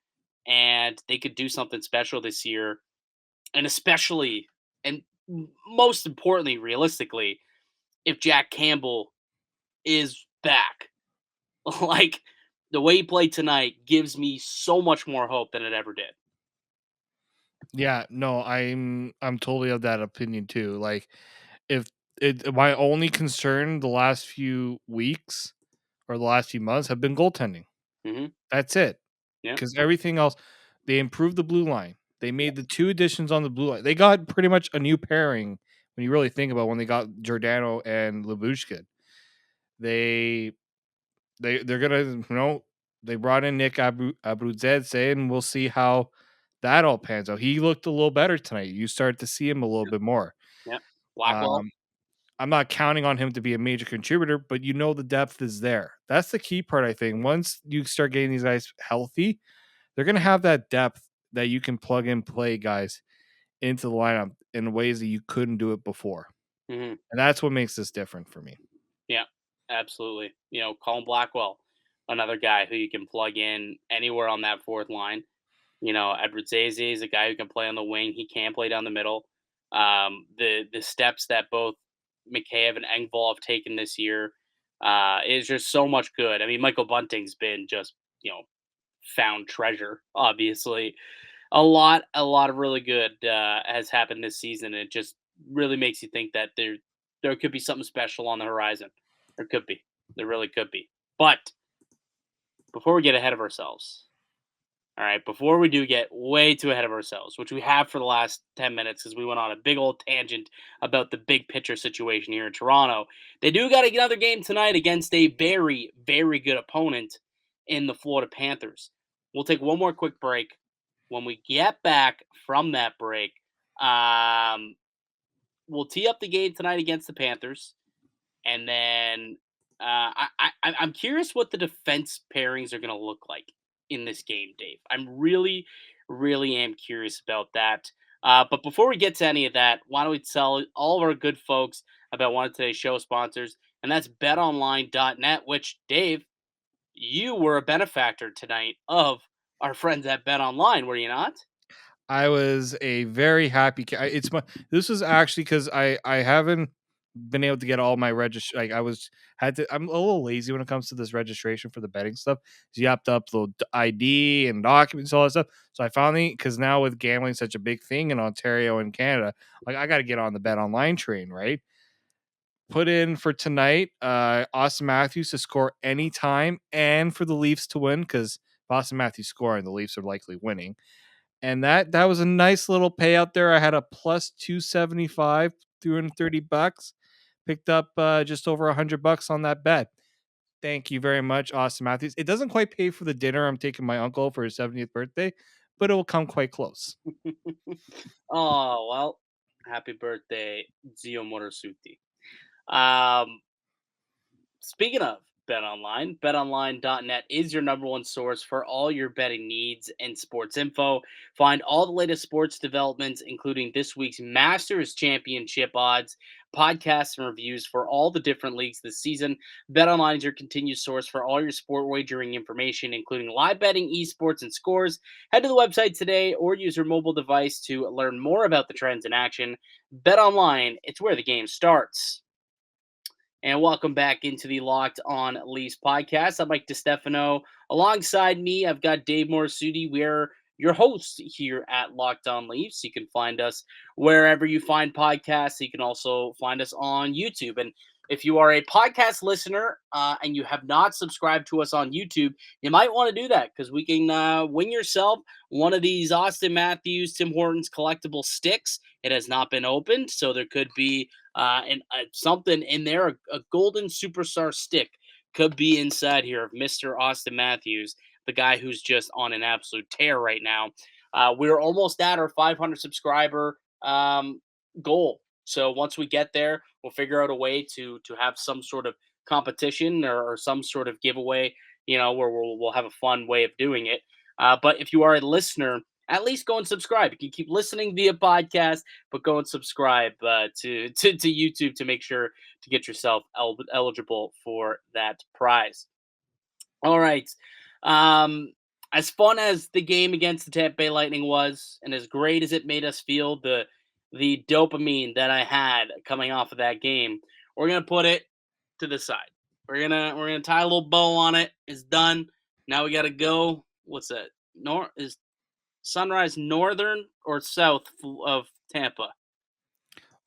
and they could do something special this year. And especially, and most importantly, realistically, if Jack Campbell is back. Like, the way he played tonight gives me so much more hope than it ever did. Yeah, no, I'm totally of that opinion too. Like, if my only concern the last few weeks or the last few months have been goaltending. Mhm. That's it. Yeah. Because everything else, they improved the blue line. They made the 2 additions on the blue line. They got pretty much a new pairing when you really think about when they got Giordano and Labushkin. They they're gonna, they brought in Nick Abruzese, and we'll see how that all pans out. He looked a little better tonight. You start to see him a little Yeah. bit more. Yeah. Blackwell. Um, I'm not counting on him to be a major contributor, but the depth is there. That's the key part, I think. Once you start getting these guys healthy, they're gonna have that depth that you can plug and play guys into the lineup in ways that you couldn't do it before. Mhm. And that's what makes this different for me. Yeah. Absolutely. Colin Blackwell, another guy who you can plug in anywhere on that fourth line. Edward Zaze is a guy who can play on the wing. He can play down the middle. The steps that both McCabe and Engvall have taken this year is just so much good. I mean, Michael Bunting's been just found treasure. Obviously, a lot of really good has happened this season. It just really makes you think that there could be something special on the horizon. There could be. There really could be. But before we get ahead of ourselves, all right, before we do get way too ahead of ourselves, which we have for the last 10 minutes because we went on a big old tangent about the big picture situation here in Toronto, they do got another game tonight against a very, very good opponent in the Florida Panthers. We'll take one more quick break. When we get back from that break, um, we'll tee up the game tonight against the Panthers. And then I'm curious what the defense pairings are going to look like in this game, Dave. I'm really, really am curious about that. But before we get to any of that, why don't we tell all of our good folks about one of today's show sponsors, and that's betonline.net, which, Dave, you were a benefactor tonight of our friends at BetOnline, were you not? I was a very happy. It's my. This was actually because I haven't been able to get all my registration. Like, I'm a little lazy when it comes to this registration for the betting stuff. So you have to upload ID and documents, all that stuff. So I finally, because now with gambling such a big thing in Ontario and Canada, like, I got to get on the Bet Online train, right? Put in for tonight, Auston Matthews to score anytime, and for the Leafs to win, because Auston Matthews scoring, the Leafs are likely winning. And that was a nice little payout there. I had a plus 275, $330. Picked up just over $100 on that bet. Thank you very much, Austin Matthews. It doesn't quite pay for the dinner I'm taking my uncle for his 70th birthday, but it will come quite close. Oh, well, happy birthday, Zio Morassutti. Um, Speaking of BetOnline, betonline.net is your number one source for all your betting needs and sports info. Find all the latest sports developments, including this week's Masters Championship odds, podcasts, and reviews for all the different leagues this season. BetOnline is your continued source for all your sport wagering information, including live betting, esports, and scores. Head to the website today or use your mobile device to learn more about the trends in action. BetOnline, it's where the game starts. And welcome back into the Locked On Leafs podcast. I'm Mike DiStefano. Alongside me, I've got Dave Morassutti. We're your hosts here at Locked On Leafs. You can find us wherever you find podcasts. You can also find us on YouTube. And if you are a podcast listener and you have not subscribed to us on YouTube, you might want to do that because we can win yourself one of these Auston Matthews, Tim Hortons collectible sticks. It has not been opened, so there could be something in there, a golden superstar stick could be inside here of Mr. Auston Matthews, the guy who's just on an absolute tear right now. We're almost at our 500 subscriber goal. So once we get there, we'll figure out a way to have some sort of competition or some sort of giveaway, where we'll have a fun way of doing it. But if you are a listener, at least go and subscribe. You can keep listening via podcast, but go and subscribe to YouTube to make sure to get yourself eligible for that prize. All right. Um, as fun as the game against the Tampa Bay Lightning was, and as great as it made us feel, the dopamine that I had coming off of that game, we're gonna put it to the side. We're gonna tie a little bow on it. It's done. Now we gotta go. What's that? Is Sunrise northern or south of Tampa?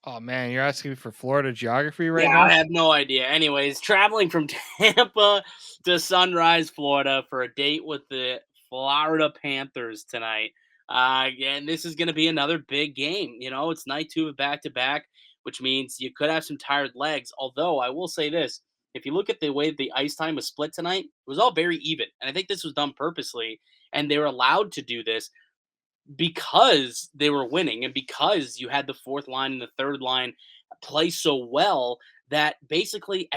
Oh man, you're asking me for Florida geography right Yeah, now? I have no idea. Anyways, traveling from Tampa to Sunrise, Florida for a date with the Florida Panthers tonight. Again, this is going to be another big game. It's night two of back to back, which means you could have some tired legs. Although, I will say this, if you look at the way the ice time was split tonight, it was all very even. And I think this was done purposely. And they were allowed to do this because they were winning and because you had the fourth line and the third line play so well that basically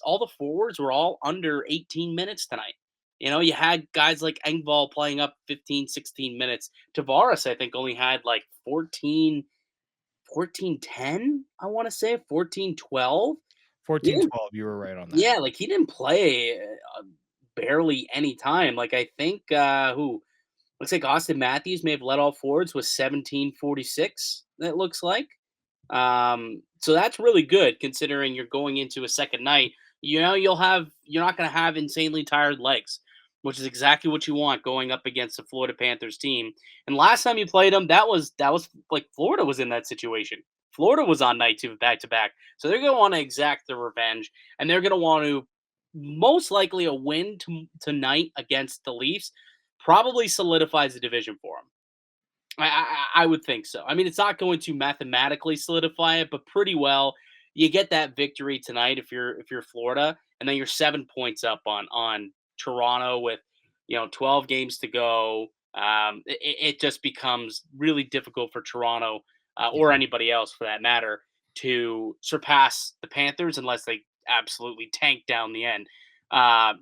all the forwards were all under 18 minutes tonight. You had guys like Engvall playing up 15, 16 minutes. Tavares, I think, only had like 14, 10. I want to say 14, 12. He 14, didn't, 12. You were right on that. yeah, like he didn't play barely any time. Like I think who looks like Auston Matthews may have led all forwards with 17:46. It looks like. So that's really good considering you're going into a second night. You're not going to have insanely tired legs, which is exactly what you want going up against the Florida Panthers team. And last time you played them, that was like Florida was in that situation. Florida was on night two back to back, so they're going to want to exact their revenge, and they're going to want to most likely a win tonight against the Leafs probably solidifies the division for them. I would think so. I mean, it's not going to mathematically solidify it, but pretty well. You get that victory tonight if you're Florida, and then you're 7 points up on Toronto with 12 games to go. It just becomes really difficult for Toronto or anybody else for that matter to surpass the Panthers unless they absolutely tank down the end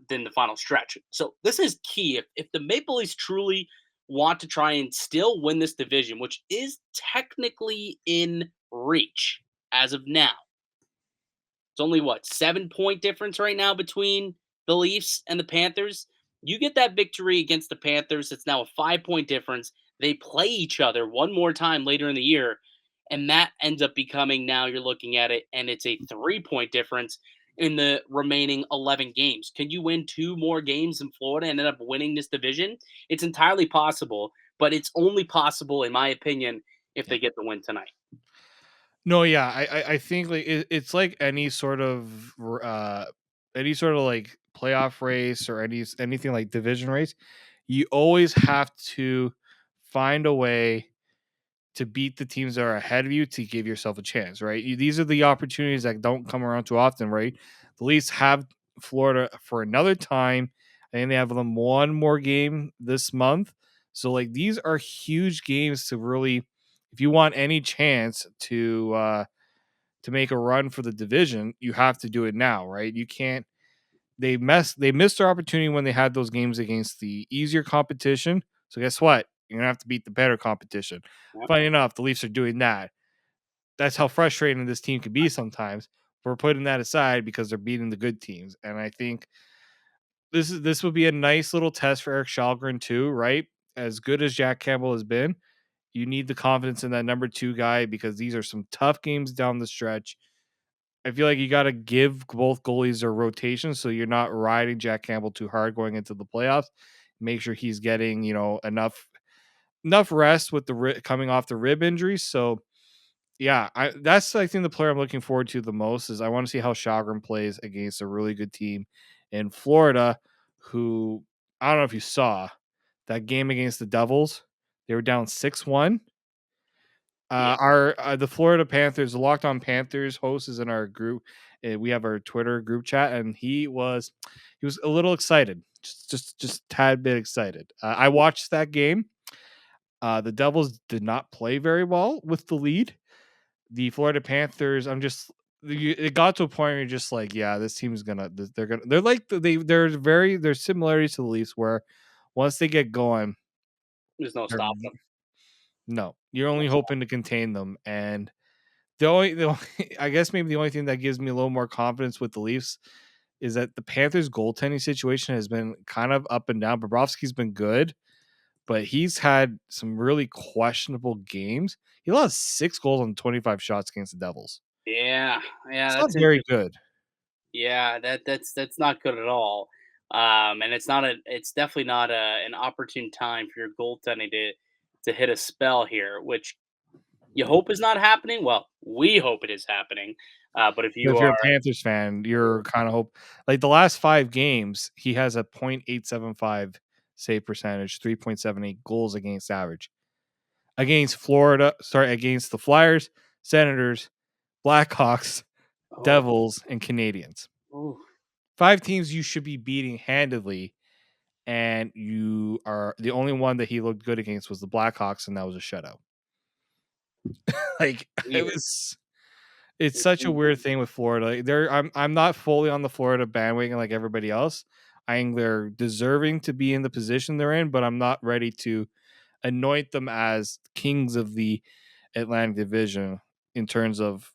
than the final stretch. So this is key. If the Maple Leafs truly want to try and still win this division, which is technically in reach as of now. It's only 7 point difference right now between the Leafs and the Panthers. You get that victory against the Panthers, it's now a 5 point difference. They play each other one more time later in the year, and that ends up becoming now you're looking at it, and it's a 3 point difference in the remaining 11 games. Can you win two more games in Florida and end up winning this division? It's entirely possible, but it's only possible, in my opinion, if they get the win tonight. No, yeah, I think like it's like any sort of like playoff race or anything like division race. You always have to find a way to beat the teams that are ahead of you to give yourself a chance, right? These are the opportunities that don't come around too often, right? The Leafs have Florida for another time, and they have them one more game this month. So like these are huge games to really, if you want any chance to make a run for the division, you have to do it now, right? You can't. They missed their opportunity when they had those games against the easier competition. So guess what? You're gonna have to beat the better competition. Yep. Funny enough, the Leafs are doing that. That's how frustrating this team can be sometimes. We're putting that aside because they're beating the good teams. And I think this would be a nice little test for Eric Shalgren too, right? As good as Jack Campbell has been, you need the confidence in that number two guy because these are some tough games down the stretch. I feel like you got to give both goalies their rotation so you're not riding Jack Campbell too hard going into the playoffs. Make sure he's getting enough rest with the coming off the rib injuries. So yeah, that's I think the player I'm looking forward to the most is I want to see how Shalgren plays against a really good team in Florida. Who I don't know if you saw that game against the Devils. They were down 6-1. Yeah. Our the Florida Panthers, the Locked On Panthers host is in our group. We have our Twitter group chat, and he was a little excited, just tad bit excited. I watched that game. The Devils did not play very well with the lead. The Florida Panthers, it got to a point where you're just like, yeah, this team's they're like there's similarities to the Leafs where once they get going, There's no they're stopping them. no, you're only No hoping to contain them. And the only I guess maybe the only thing that gives me a little more confidence with the Leafs is that the Panthers goaltending situation has been kind of up and down. Bobrovsky's been good, but he's had some really questionable games. He lost 6 goals on 25 shots against the Devils. Yeah, yeah, It's not that's very interesting. good. Yeah, that's not good at all. And it's definitely not an opportune time for your goaltending to hit a spell here, which you hope is not happening. Well, we hope it is happening. But if But you if you're are, a Panthers fan, you're kind of hope like the last 5 games, he has a .875 save percentage, 3.78 goals against average. Against the Flyers, Senators, Blackhawks, oh, Devils, and Canadians. ooh, 5 teams you should be beating handedly, and you are the only one that he looked good against was the Blackhawks, and that was a shutout. Like it weird. was it's It's such a weird. weird thing with Florida. Like, I'm not fully on the Florida bandwagon like everybody else. I think they're deserving to be in the position they're in, but I'm not ready to anoint them as kings of the Atlantic Division in terms of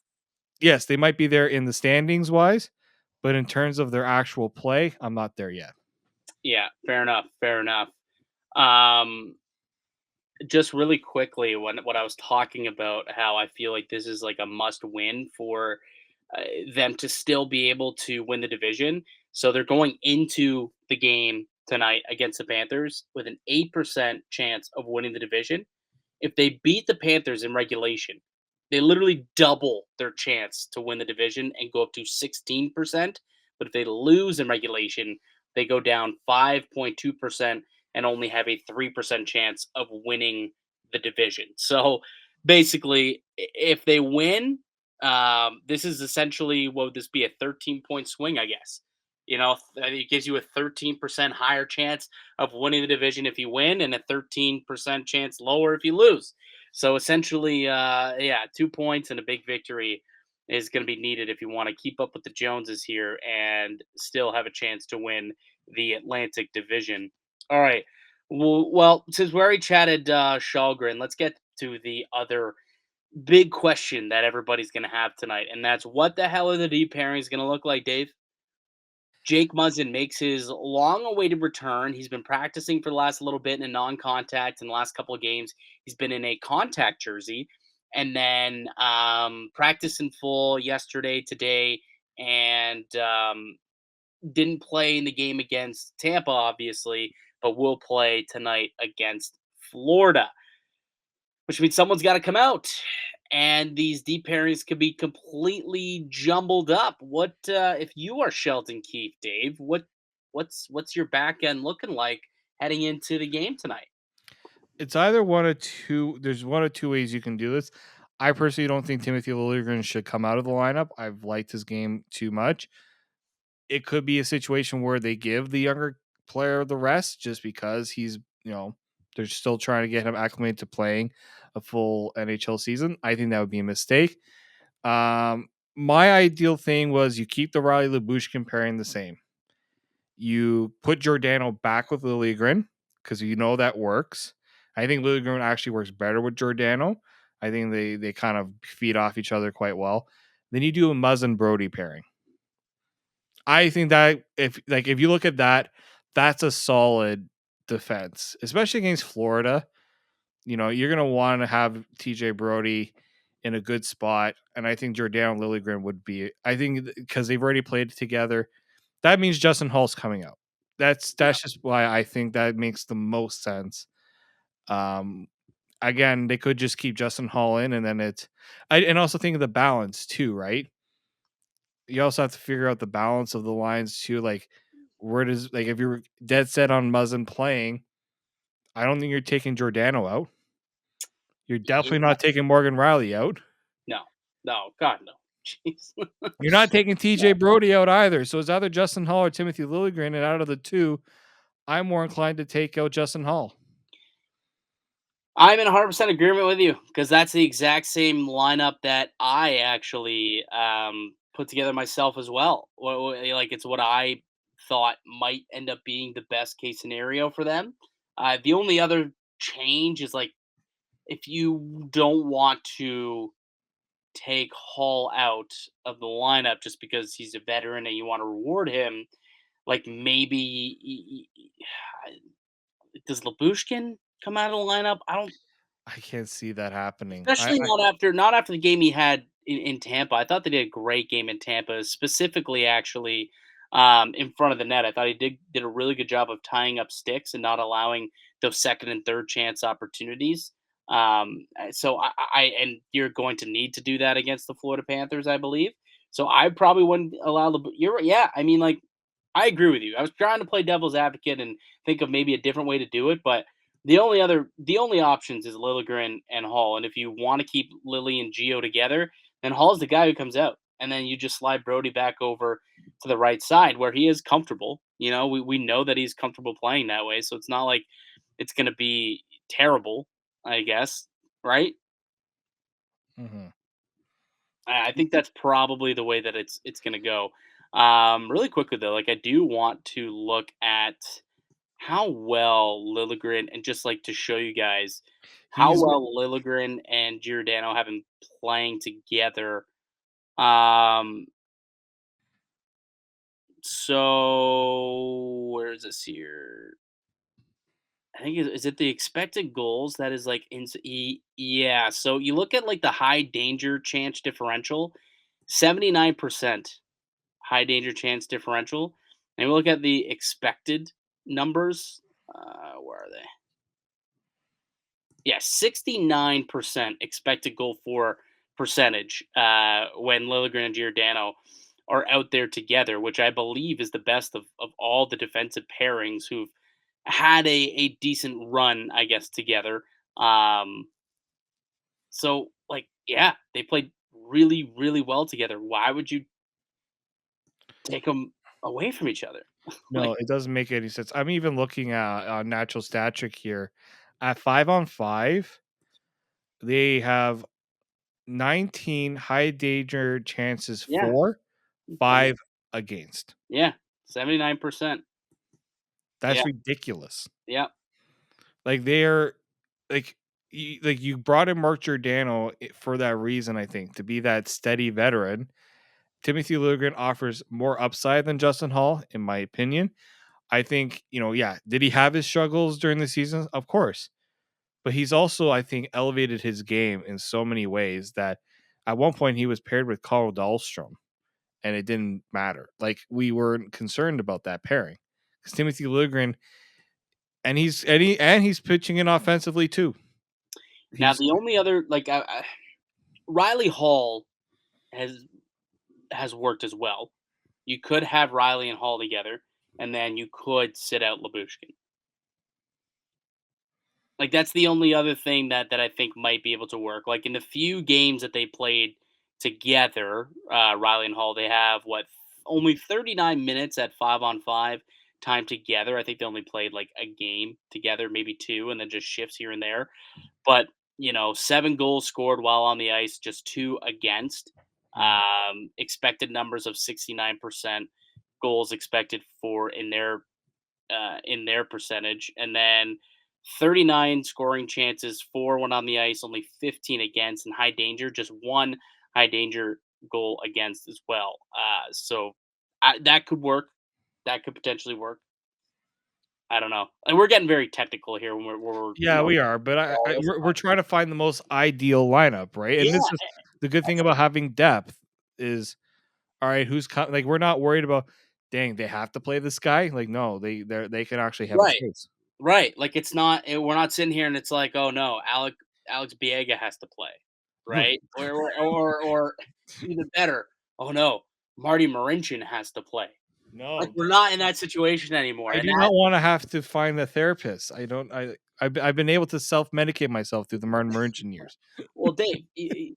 yes, they might be there in the standings wise, but in terms of their actual play, I'm not there yet. Yeah, fair enough. Fair enough. Um, just really quickly, what I was talking about, how I feel like this is like a must win for them to still be able to win the division. So they're going into the game tonight against the Panthers with an 8% chance of winning the division. If they beat the Panthers in regulation, they literally double their chance to win the division and go up to 16%. But if they lose in regulation, they go down 5.2% and only have a 3% chance of winning the division. So basically, if they win, this is essentially, what would this be, a 13-point swing, I guess. It gives you a 13% higher chance of winning the division if you win, and a 13% chance lower if you lose. So essentially, yeah, 2 points and a big victory is going to be needed if you want to keep up with the Joneses here and still have a chance to win the Atlantic Division. All right. Well, since we already chatted Shalgren, let's get to the other big question that everybody's going to have tonight, and that's, what the hell are the deep pairings going to look like, Dave? Jake Muzzin makes his long-awaited return. He's been practicing for the last little bit in a non-contact. In the last couple of games, he's been in a contact jersey, and then practiced in full yesterday, today, and didn't play in the game against Tampa, obviously, but will play tonight against Florida, which means someone's got to come out. And these deep pairings could be completely jumbled up. What if you are Shelton Keefe, Dave? What's your back end looking like heading into the game tonight? It's either one or two. There's one or two ways you can do this. I personally don't think Timothy Liljegren should come out of the lineup. I've liked his game too much. It could be a situation where they give the younger player the rest just because they're still trying to get him acclimated to playing a full NHL season. I think that would be a mistake. My ideal thing was you keep the Riley Lyubushkin pairing the same. You put Giordano back with Liljegren because that works. I think Liljegren actually works better with Giordano. I think they kind of feed off each other quite well. Then you do a Muzzin Brody pairing. I think that if you look at that, that's a solid defense, especially against Florida. You're gonna want to have TJ Brody in a good spot, and I think Giordano Liljegren would be. I think because they've already played together, that means Justin Hall's coming out. That's Yeah, just why I think that makes the most sense. Um, Again, they could just keep Justin Hall in, and then and also think of the balance too, right? You also have to figure out the balance of the lines too. Like, where does if you're dead set on Muzzin playing, I don't think you're taking Giordano out. You're definitely yeah, not taking Morgan Riley out. no, no, God, no, jeez, You're not taking TJ no. Brody out either. So it's either Justin Hall or Timothy Liljegren, and out of the two, I'm more inclined to take out Justin Hall. I'm in 100% agreement with you because that's the exact same lineup that I actually put together myself as well. Like it's what I thought might end up being the best case scenario for them. The only other change is like if you don't want to take Hall out of the lineup just because he's a veteran and you want to reward him, like maybe does Labushkin come out of the lineup? I don't. I can't see that happening. Especially not after the game he had in Tampa. I thought they did a great game in Tampa, specifically actually in front of the net. I thought he did a really good job of tying up sticks and not allowing those second and third chance opportunities. So and you're going to need to do that against the Florida Panthers, I believe. So I probably wouldn't allow the. You're right. Yeah, I mean, like I agree with you. I was trying to play devil's advocate and think of maybe a different way to do it, but the only options is Liljegren and Hall, and if you want to keep Lily and Geo together, then Hall's the guy who comes out, and then you just slide Brody back over to the right side where he is comfortable. You know, we know that he's comfortable playing that way, so it's not like it's going to be terrible, I guess, right? Mhm. I think that's probably the way that it's going to go. Really quickly though, like I do want to look at how well Liljegren and just like to show you guys how He's well Liljegren and Giordano have been playing together. Um, so where is this here? I think is it the expected goals that is like yeah. So you look at like the high danger chance differential, 79% high danger chance differential, and we look at the expected numbers. Where are they? Yeah, 69% expected goal for percentage when Liljegren and Giordano are out there together, which I believe is the best of all the defensive pairings who've had a decent run, I guess, together. So, like, yeah, they played really, really well together. Why would you take them away from each other? No, Like, it doesn't make any sense. I'm even looking at natural stat trick here. At 5-on-5, they have 19 high danger chances yeah, for, okay. 5 against. Yeah, 79%. Yeah, That's ridiculous. yeah, Like they're like you brought in Mark Giordano for that reason, I think, to be that steady veteran. Timothy Liljegren offers more upside than Justin Hall, in my opinion. I think, yeah, did he have his struggles during the season? Of course. But he's also, I think, elevated his game in so many ways that at one point he was paired with Carl Dahlstrom and it didn't matter. Like we weren't concerned about that pairing. Because Timothy Liljegren and he's pitching in offensively too. now He's the only other like Riley Hall has worked as well. You could have Riley and Hall together, and then you could sit out Labushkin. Like that's the only other thing that I think might be able to work. Like in the few games that they played together, Riley and Hall, they have what only 39 minutes at 5-on-5 time together. I think they only played like a game together, maybe two, and then just shifts here and there. But, 7 goals scored while on the ice, just 2 against. Mhm. Expected numbers of 69% goals expected for in their percentage, and then 39 scoring chances, 4 when on the ice, only 15 against, and high danger, just 1 high danger goal against as well. So that could work. That could potentially work. I don't know. And we're getting very technical here when we're Yeah, we are, but all this. we're trying to find the most ideal lineup, right? And Yeah, this is the good thing about having depth is all right, like we're not worried about dang, they have to play this guy. Like, no, they can actually have a right. choice. Right, like, it's not we're not sitting here and it's like, "Oh, no, Alex Biega has to play," right? Or even better, "Oh, no, Marty Marincin has to play." Like, No, we're not in that situation anymore, I and do that not want to have to find a therapist. I don't. I've been able to self medicate myself through the Martin Merchant years. well, Dave,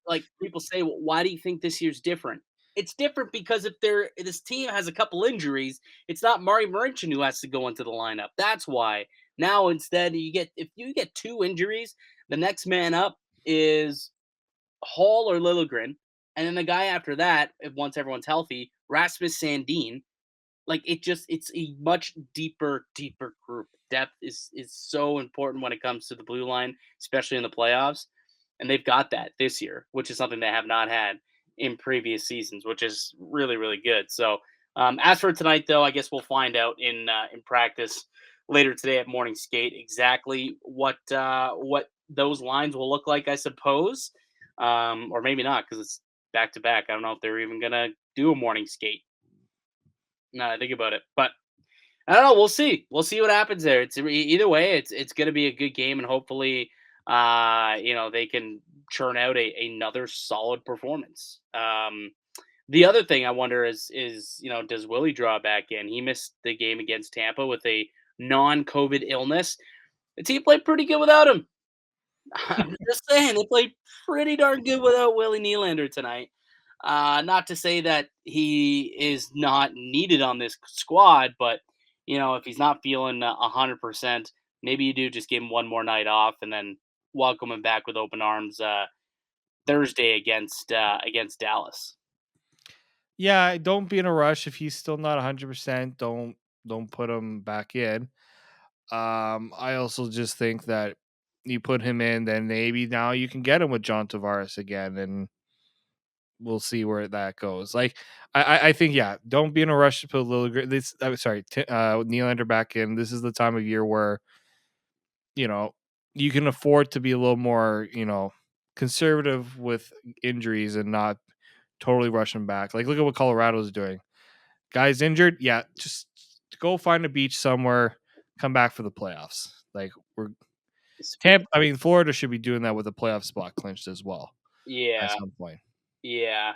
like, people say, "Well, why do you think this year's different?" It's different because if this team has a couple injuries, it's not Marty Marincin who has to go into the lineup. That's why. Now instead, if you get 2 injuries, The next man up is Hall or Liljegren, and then the guy after that, if once everyone's healthy, Rasmus Sandin. Like it's a much deeper group. Depth is so important when it comes to the blue line, especially in the playoffs. And they've got that this year, which is something they have not had in previous seasons, which is really, really good. So as for tonight, though, I guess we'll find out in practice later today at morning skate exactly what those lines will look like, I suppose, or maybe not because it's back to back. I don't know if they're even gonna do a morning skate. Now I think about it, but I don't know. We'll see. We'll see what happens there. Either way, it's going to be a good game, and hopefully, they can churn out another solid performance. The other thing I wonder is does Willie draw back in? He missed the game against Tampa with a non-COVID illness. The team played pretty good without him. I'm just saying they played pretty darn good without Willie Nylander tonight. Not to say that he is not needed on this squad, but if he's not feeling 100%, maybe you do just give him one more night off and then welcome him back with open arms Thursday against Dallas. Yeah, don't be in a rush if he's still not 100%. Don't put him back in. I also just think that you put him in, then maybe now you can get him with John Tavares again, and we'll see where that goes. Like, I think, yeah, don't be in a rush to put Nylander back in. This is the time of year where, you can afford to be a little more, conservative with injuries and not totally rush him back. Like, look at what Colorado's doing. Guy's injured, yeah, just go find a beach somewhere, come back for the playoffs. Like, Florida should be doing that with a playoff spot clinched as well. Yeah. At some point. Yeah,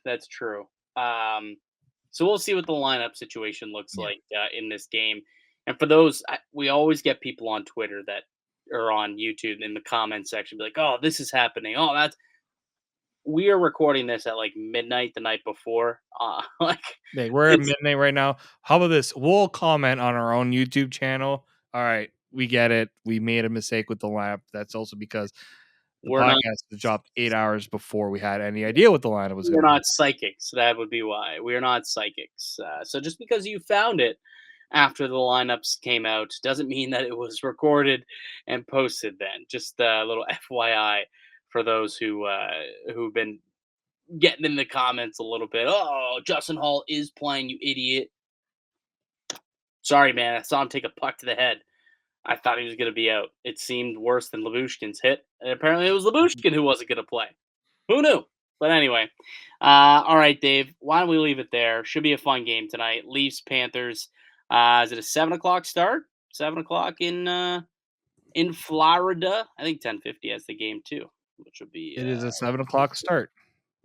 that's true. So we'll see what the lineup situation looks like in this game. And for those, we always get people on Twitter that or on YouTube in the comment section be like, "Oh, this is happening. Oh, that's." We are recording this at like midnight the night before. Hey, we're at midnight right now. How about this? We'll comment on our own YouTube channel. All right, we get it. We made a mistake with the lineup. That's also because the podcast dropped 8 hours before we had any idea what the lineup was going to be. We're not psychics. That would be why. We're not psychics. So just because you found it after the lineups came out doesn't mean that it was recorded and posted then. Just a little FYI for those who've been getting in the comments a little bit. Oh, Justin Hall is playing, you idiot. Sorry, man. I saw him take a puck to the head. I thought he was going to be out. It seemed worse than Lyubushkin's hit. And apparently it was Lyubushkin who wasn't going to play. Who knew? But anyway. All right, Dave. Why don't we leave it there? Should be a fun game tonight. Leafs, Panthers. Is it a 7 o'clock start? 7 o'clock in Florida. I think 10:50 has the game too, which would be. It is a 7 o'clock start.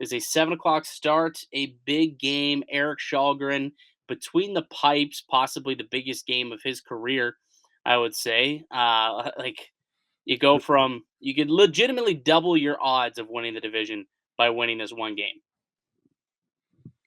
Is a 7 o'clock start. A big game. Eric Shalgren between the pipes, possibly the biggest game of his career, I would say. You could legitimately double your odds of winning the division by winning this one game.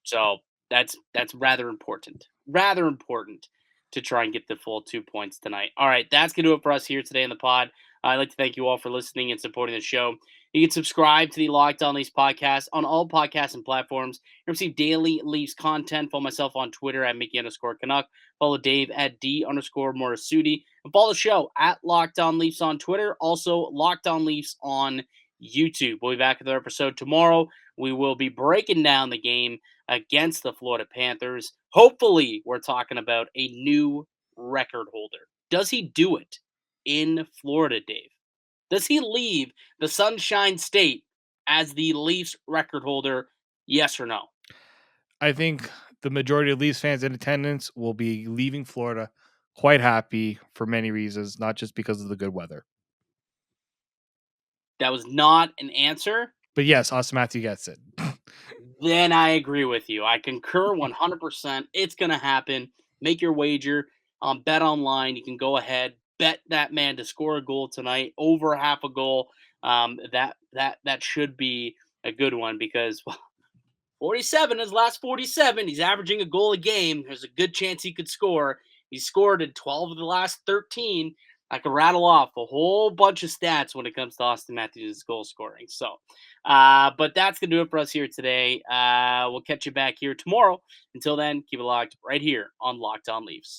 So that's rather important. Rather important to try and get the full 2 points tonight. All right, that's going to do it for us here today in the pod. I'd like to thank you all for listening and supporting the show. You can subscribe to the Locked On Leafs podcast on all podcasts and platforms. You receive daily Leafs content. Follow myself on Twitter at Mickey_Canuck. Follow Dave at D_Morassutti. And follow the show at Locked On Leafs on Twitter. Also, Locked On Leafs on YouTube. We'll be back with another episode tomorrow. We will be breaking down the game against the Florida Panthers. Hopefully, we're talking about a new record holder. Does he do it in Florida, Dave? Does he leave the Sunshine State as the Leafs record holder? Yes or no? I think the majority of Leafs fans in attendance will be leaving Florida quite happy for many reasons, not just because of the good weather. That was not an answer. But yes, Auston Matthews gets it. Then I agree with you. I concur 100%. It's going to happen. Make your wager on Bet Online. You can go ahead, bet that man to score a goal tonight, over half a goal. That should be a good one because 47 his last 47. He's averaging a goal a game. There's a good chance he could score. He scored in 12 of the last 13. I could rattle off a whole bunch of stats when it comes to Auston Matthews' goal scoring. So, but that's going to do it for us here today. We'll catch you back here tomorrow. Until then, keep it locked right here on Locked On Leafs.